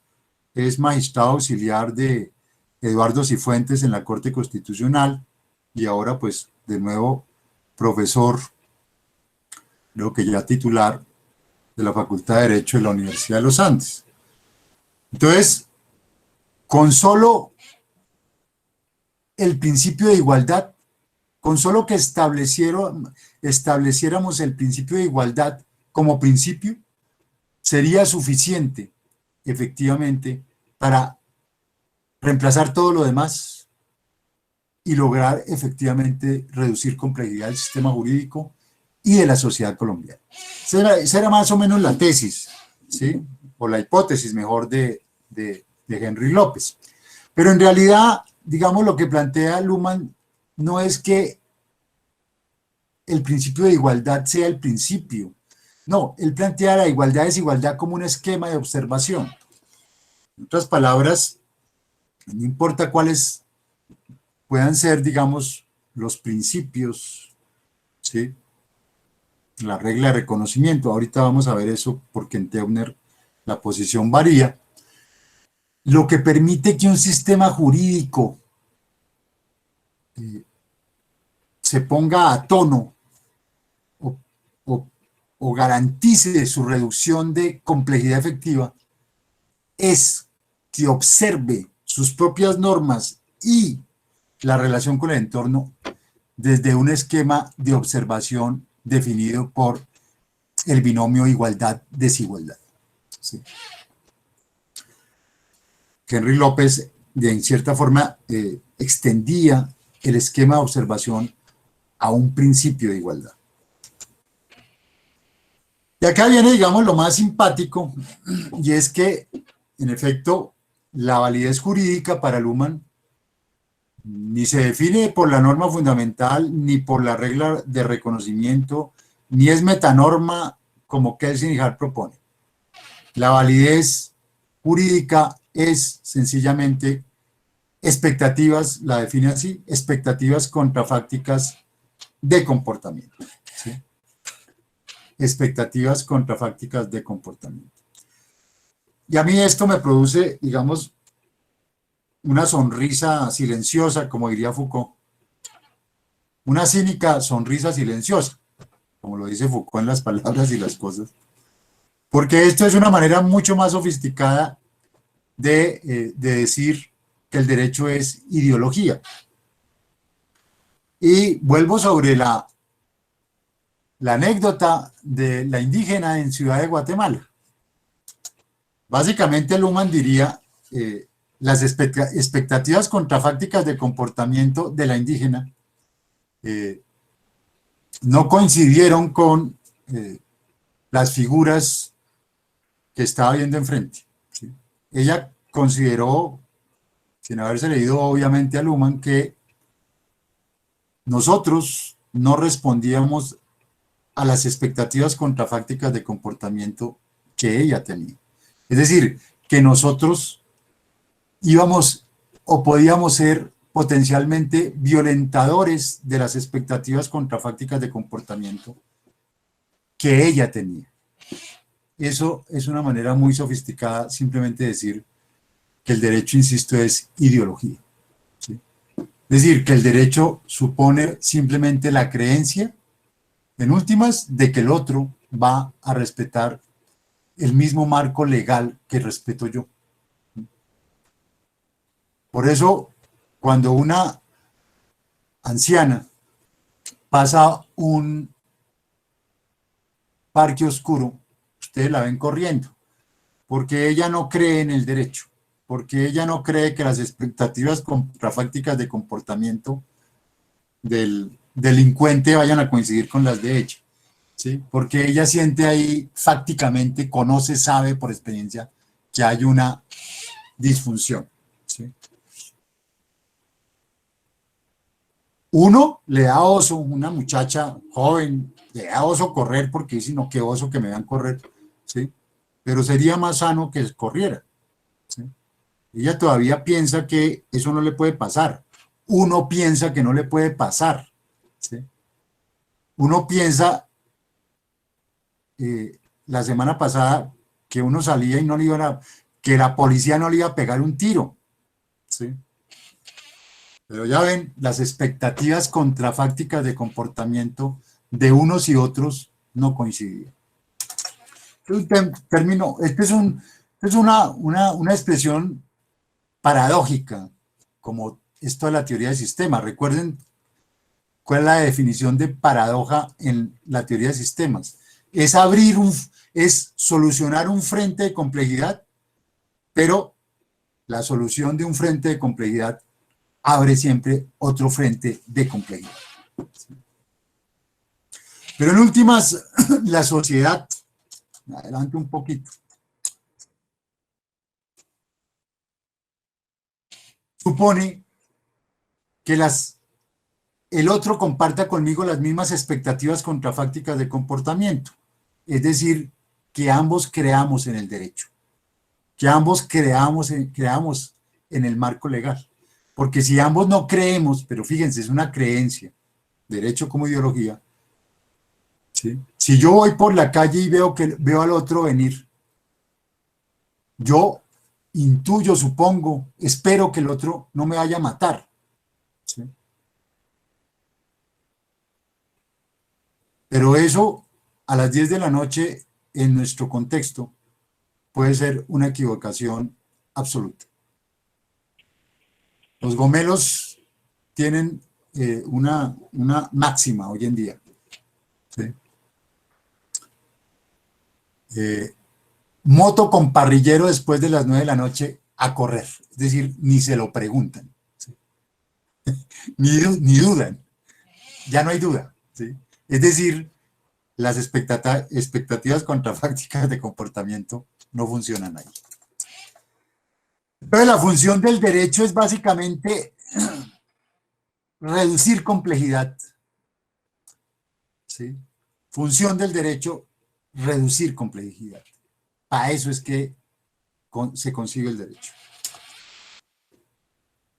es magistrado auxiliar de Eduardo Cifuentes en la Corte Constitucional y ahora pues de nuevo profesor, creo que ya titular de la Facultad de Derecho de la Universidad de los Andes. Entonces, con solo el principio de igualdad, con solo que estableciéramos el principio de igualdad como principio, sería suficiente, efectivamente, para reemplazar todo lo demás y lograr efectivamente reducir complejidad del sistema jurídico y de la sociedad colombiana. Esa era más o menos la tesis, ¿sí? O la hipótesis, mejor, de Henry López. Pero en realidad, digamos, lo que plantea Luhmann no es que el principio de igualdad sea el principio. No, él plantea la igualdad-desigualdad como un esquema de observación. En otras palabras, no importa cuáles puedan ser, digamos, los principios, ¿sí? La regla de reconocimiento. Ahorita vamos a ver eso porque en Teubner la posición varía. Lo que permite que un sistema jurídico se ponga a tono o garantice su reducción de complejidad efectiva es que observe sus propias normas y la relación con el entorno desde un esquema de observación definido por el binomio igualdad-desigualdad. ¿Sí? Henry López en cierta forma, extendía el esquema de observación a un principio de igualdad. Y acá viene, digamos, lo más simpático, y es que, en efecto, la validez jurídica para Luhmann ni se define por la norma fundamental, ni por la regla de reconocimiento, ni es metanorma como Kelsen y Hart propone. La validez jurídica es sencillamente expectativas, la define así, expectativas contrafácticas de comportamiento. ¿Sí? Expectativas contrafácticas de comportamiento. Y a mí esto me produce, digamos, una sonrisa silenciosa, como diría Foucault. Una cínica sonrisa silenciosa, como lo dice Foucault en Las palabras y las cosas. Porque esto es una manera mucho más sofisticada de decir que el derecho es ideología. Y vuelvo sobre la anécdota de la indígena en Ciudad de Guatemala. Básicamente Luhmann diría las expectativas contrafácticas de comportamiento de la indígena no coincidieron con las figuras que estaba viendo enfrente. ¿Sí? Ella consideró, sin haberse leído obviamente a Luhmann, que nosotros no respondíamos a las expectativas contrafácticas de comportamiento que ella tenía. Es decir, que nosotros íbamos o podíamos ser potencialmente violentadores de las expectativas contrafácticas de comportamiento que ella tenía. Eso es una manera muy sofisticada simplemente de decir que el derecho, insisto, es ideología. ¿Sí? Es decir, que el derecho supone simplemente la creencia, en últimas, de que el otro va a respetar el mismo marco legal que respeto yo. Por eso, cuando una anciana pasa un parque oscuro, ustedes la ven corriendo, porque ella no cree en el derecho, porque ella no cree que las expectativas contrafácticas de comportamiento del delincuente vayan a coincidir con las de ella, ¿sí? Porque ella siente ahí fácticamente, conoce, sabe por experiencia que hay una disfunción, ¿sí? Uno le da oso, una muchacha joven, le da oso correr porque dice, no, qué oso que me vean correr, ¿sí? Pero sería más sano que corriera, ¿sí? Ella todavía piensa que eso no le puede pasar. Uno piensa que no le puede pasar, ¿sí? Uno piensa, la semana pasada, que uno salía y no le iban a, que la policía no le iba a pegar un tiro, ¿sí? Pero ya ven, las expectativas contrafácticas de comportamiento de unos y otros no coincidían. Término, es una expresión paradójica, como esto de la teoría del sistema. Recuerden cuál es la definición de paradoja en la teoría de sistemas. Es solucionar un frente de complejidad, pero la solución de un frente de complejidad abre siempre otro frente de complejidad. Pero en últimas, la sociedad, adelante un poquito, supone que el otro comparta conmigo las mismas expectativas contrafácticas de comportamiento, es decir, que ambos creamos en el derecho, que ambos creamos en el marco legal. Porque si ambos no creemos, pero fíjense, es una creencia, derecho como ideología, ¿sí? Si yo voy por la calle y veo al otro venir, yo intuyo, supongo, espero que el otro no me vaya a matar, ¿sí? Pero eso a las 10 de la noche en nuestro contexto puede ser una equivocación absoluta. Los gomelos tienen una máxima hoy en día, ¿sí? Moto con parrillero después de las 9 de la noche a correr, es decir, ni se lo preguntan, ¿sí? ni dudan, ya no hay duda, ¿sí? Es decir, las expectativas contrafácticas de comportamiento no funcionan ahí. Entonces, la función del derecho es básicamente reducir complejidad, ¿sí? Función del derecho, reducir complejidad. Para eso es que se consigue el derecho.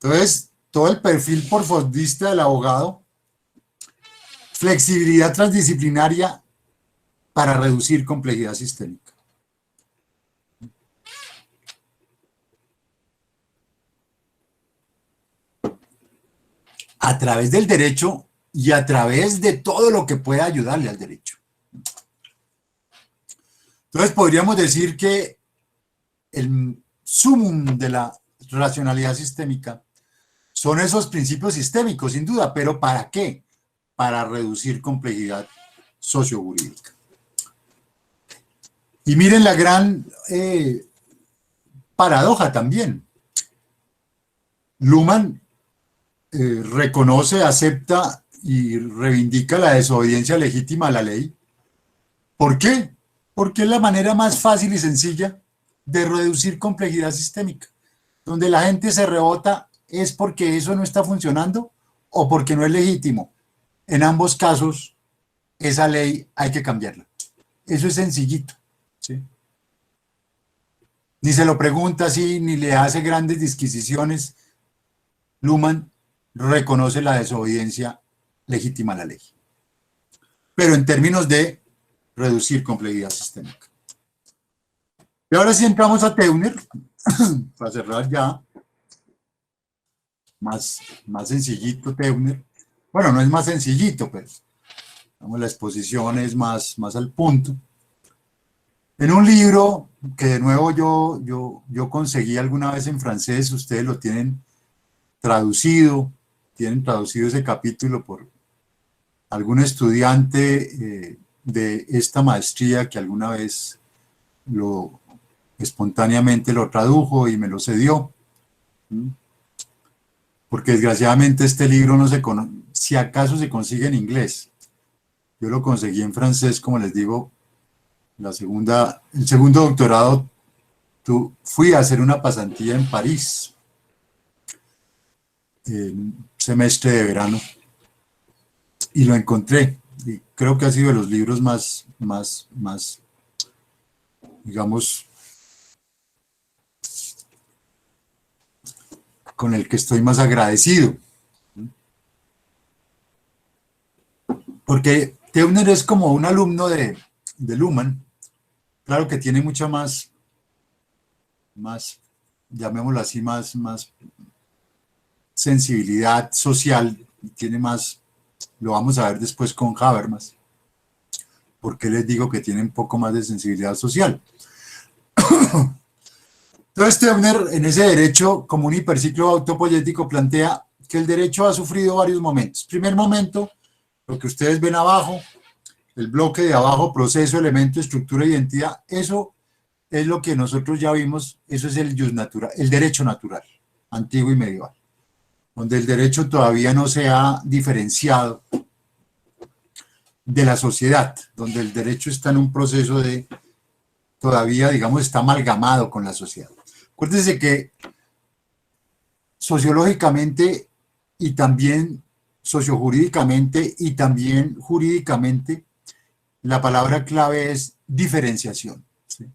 Entonces, todo el perfil porfondista del abogado, flexibilidad transdisciplinaria para reducir complejidad sistémica. A través del derecho y a través de todo lo que pueda ayudarle al derecho. Entonces, podríamos decir que el sumum de la racionalidad sistémica son esos principios sistémicos, sin duda, pero ¿para qué? Para reducir complejidad sociojurídica. Y miren la gran paradoja también. Luhmann reconoce, acepta y reivindica la desobediencia legítima a la ley. ¿Por qué? Porque es la manera más fácil y sencilla de reducir complejidad sistémica. Donde la gente se rebota es porque eso no está funcionando o porque no es legítimo. En ambos casos, esa ley hay que cambiarla. Eso es sencillito, ¿sí? Ni se lo pregunta así, ni le hace grandes disquisiciones. Luhmann reconoce la desobediencia legítima a la ley. Pero en términos de reducir complejidad sistémica. Y ahora sí entramos a Teuner, para cerrar ya. Más sencillito Teuner. Bueno, no es más sencillito, pero digamos, la exposición es más al punto. En un libro que de nuevo yo conseguí alguna vez en francés, ustedes lo tienen traducido ese capítulo por algún estudiante de esta maestría que alguna vez espontáneamente lo tradujo y me lo cedió. Porque desgraciadamente este libro no se conoce, si acaso se consigue en inglés. Yo lo conseguí en francés, como les digo, el segundo doctorado, fui a hacer una pasantía en París, en semestre de verano, y lo encontré. Y creo que ha sido de los libros más, digamos, con el que estoy más agradecido. Porque Teuner es como un alumno de Luhmann. Claro que tiene mucha más, llamémoslo así, más sensibilidad social, tiene más, lo vamos a ver después con Habermas. ¿Por qué les digo que tiene un poco más de sensibilidad social? Entonces Teuner, en ese derecho como un hiperciclo autopoético, plantea que el derecho ha sufrido varios momentos. Primer momento, lo que ustedes ven abajo, el bloque de abajo, proceso, elemento, estructura, identidad, eso es lo que nosotros ya vimos, eso es el jus natural, el derecho natural, antiguo y medieval, donde el derecho todavía no se ha diferenciado de la sociedad, donde el derecho está en un proceso de, todavía, digamos, está amalgamado con la sociedad. Acuérdense que sociológicamente y también sociojurídicamente y también jurídicamente, la palabra clave es diferenciación, ¿sí?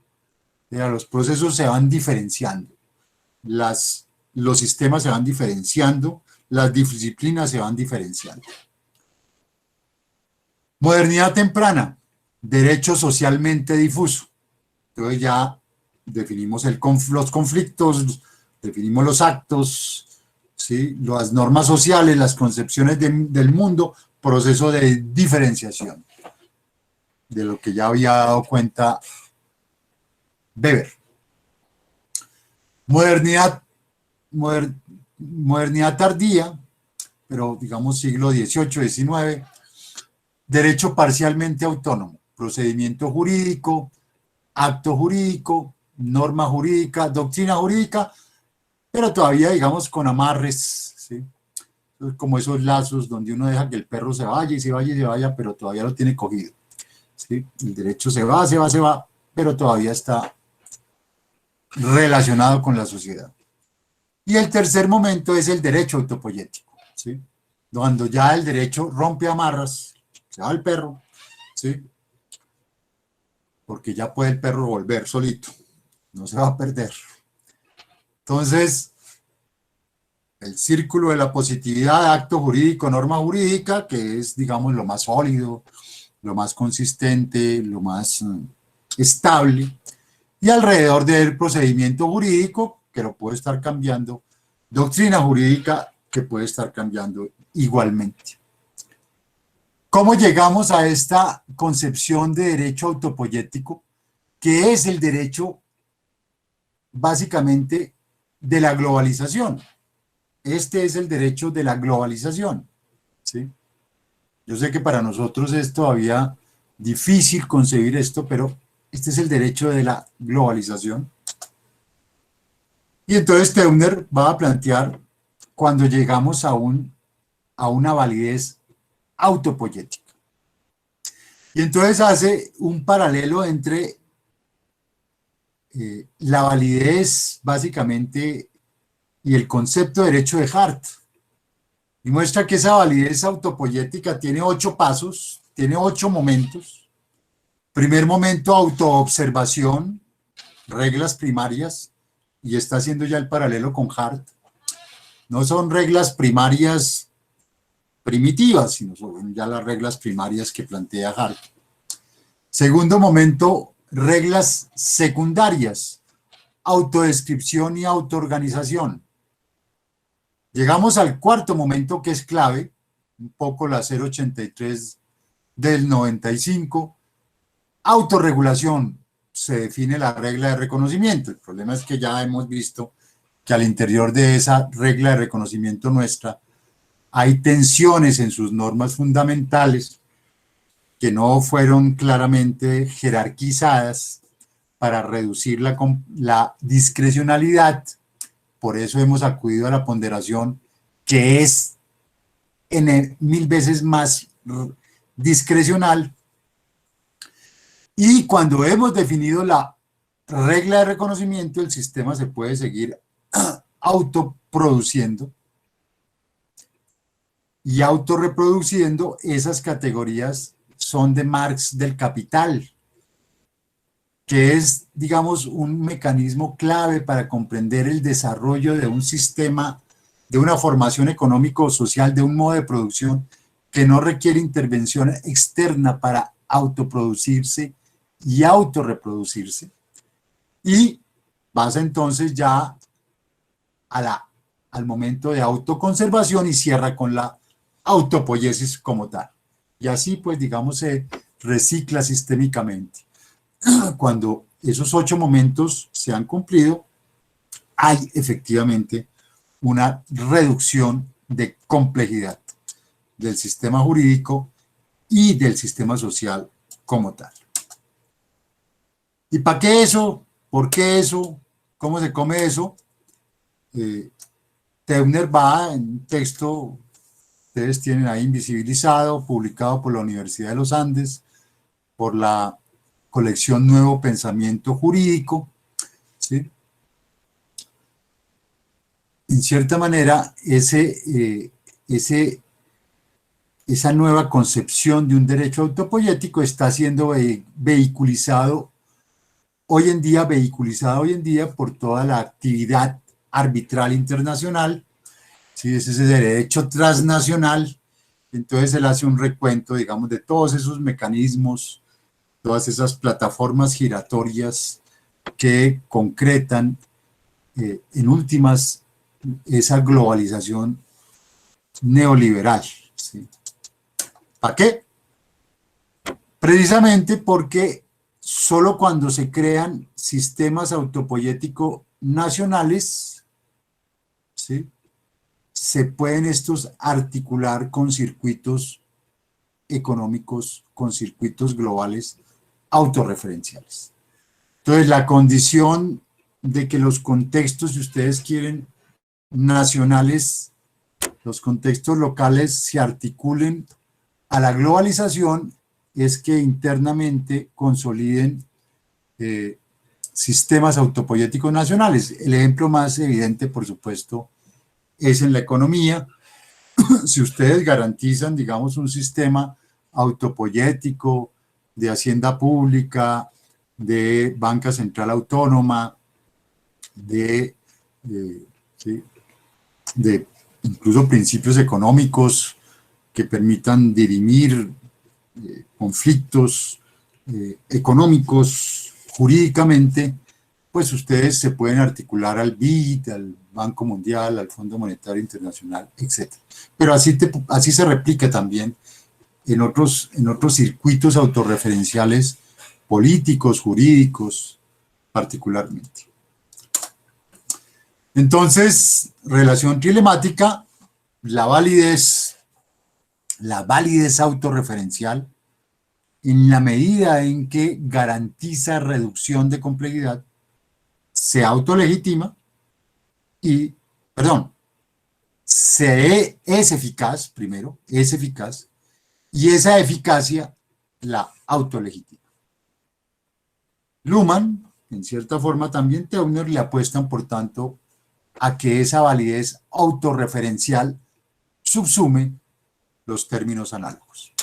Los procesos se van diferenciando, los sistemas se van diferenciando, las disciplinas se van diferenciando. Modernidad temprana, derecho socialmente difuso. Entonces ya definimos los conflictos, definimos los actos, ¿sí? Las normas sociales, las concepciones del mundo, proceso de diferenciación, de lo que ya había dado cuenta Weber. Modernidad tardía, pero digamos siglo XVIII, XIX, derecho parcialmente autónomo, procedimiento jurídico, acto jurídico, norma jurídica, doctrina jurídica, pero todavía, digamos, con amarres, ¿sí? Como esos lazos donde uno deja que el perro se vaya y se vaya y se vaya, pero todavía lo tiene cogido, ¿sí? El derecho se va, se va, se va, pero todavía está relacionado con la sociedad. Y el tercer momento es el derecho autopoyético, ¿sí? Cuando ya el derecho rompe amarras, se va el perro, ¿sí? Porque ya puede el perro volver solito, no se va a perder. Entonces, el círculo de la positividad, acto jurídico, norma jurídica, que es, digamos, lo más sólido, lo más consistente, lo más estable, y alrededor del procedimiento jurídico, que lo puede estar cambiando, doctrina jurídica, que puede estar cambiando igualmente. ¿Cómo llegamos a esta concepción de derecho autopoyético, que es el derecho básicamente de la globalización? Este es el derecho de la globalización, ¿sí? Yo sé que para nosotros es todavía difícil concebir esto, pero este es el derecho de la globalización. Y entonces Teuner va a plantear cuando llegamos a una validez autopoyética. Y entonces hace un paralelo entre la validez básicamente y el concepto de derecho de Hart. Y muestra que esa validez autopoyética tiene 8 pasos, tiene 8 momentos. Primer momento, autoobservación, reglas primarias, y está haciendo ya el paralelo con Hart. No son reglas primarias primitivas, sino son ya las reglas primarias que plantea Hart. Segundo momento, reglas secundarias, autodescripción y autoorganización. Llegamos al cuarto momento, que es clave, un poco la 083 del 95, autorregulación. Se define la regla de reconocimiento. El problema es que ya hemos visto que al interior de esa regla de reconocimiento nuestra hay tensiones en sus normas fundamentales que no fueron claramente jerarquizadas para reducir la discrecionalidad. Por eso hemos acudido a la ponderación, que es en 1000 veces más discrecional. Y cuando hemos definido la regla de reconocimiento, el sistema se puede seguir autoproduciendo y autorreproduciendo. Esas categorías son de Marx del Capital, que es, digamos, un mecanismo clave para comprender el desarrollo de un sistema, de una formación económico-social, de un modo de producción que no requiere intervención externa para autoproducirse y autorreproducirse. Y pasa entonces ya al momento de autoconservación y cierra con la autopoiesis como tal. Y así, pues, digamos, se recicla sistémicamente. Cuando esos 8 momentos se han cumplido, hay efectivamente una reducción de complejidad del sistema jurídico y del sistema social como tal. ¿Y para qué eso? ¿Por qué eso? ¿Cómo se come eso? Teuner va en un texto, ustedes tienen ahí invisibilizado, publicado por la Universidad de los Andes, por la colección Nuevo Pensamiento Jurídico, ¿sí? En cierta manera, esa nueva concepción de un derecho autopoyético está siendo vehiculizado hoy en día por toda la actividad arbitral internacional, ¿sí? Es ese derecho transnacional. Entonces él hace un recuento, digamos, de todos esos mecanismos, todas esas plataformas giratorias que concretan en últimas esa globalización neoliberal, ¿sí? ¿Para qué? Precisamente porque solo cuando se crean sistemas autopoyéticos nacionales, ¿sí?, se pueden estos articular con circuitos económicos, con circuitos globales autorreferenciales. Entonces, la condición de que los contextos, si ustedes quieren, nacionales, los contextos locales se articulen a la globalización es que internamente consoliden sistemas autopoyéticos nacionales. El ejemplo más evidente, por supuesto, es en la economía. Si ustedes garantizan, digamos, un sistema autopoyético de hacienda pública, de banca central autónoma, ¿sí? De incluso principios económicos que permitan dirimir conflictos económicos jurídicamente, pues ustedes se pueden articular al BID, al Banco Mundial, al Fondo Monetario Internacional, etc. Pero así se replica también en otros circuitos autorreferenciales políticos, jurídicos, particularmente. Entonces, relación trilemática, la validez autorreferencial, en la medida en que garantiza reducción de complejidad, se autolegitima y, es eficaz, primero, es eficaz, y esa eficacia la autolegitima. Luhmann, en cierta forma también Teuner, le apuestan, por tanto, a que esa validez autorreferencial subsume los términos análogos.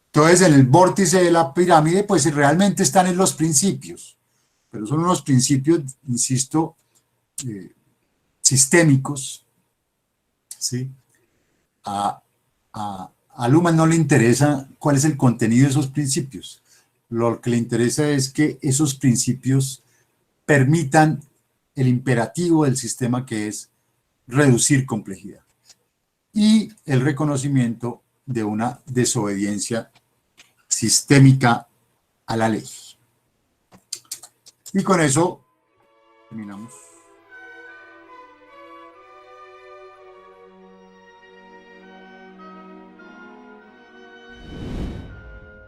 Entonces, en el vórtice de la pirámide, pues realmente están en los principios, pero son unos principios, insisto, sistémicos, ¿sí? A Luhmann no le interesa cuál es el contenido de esos principios. Lo que le interesa es que esos principios permitan el imperativo del sistema, que es reducir complejidad, y el reconocimiento de una desobediencia sistémica a la ley. Y con eso terminamos.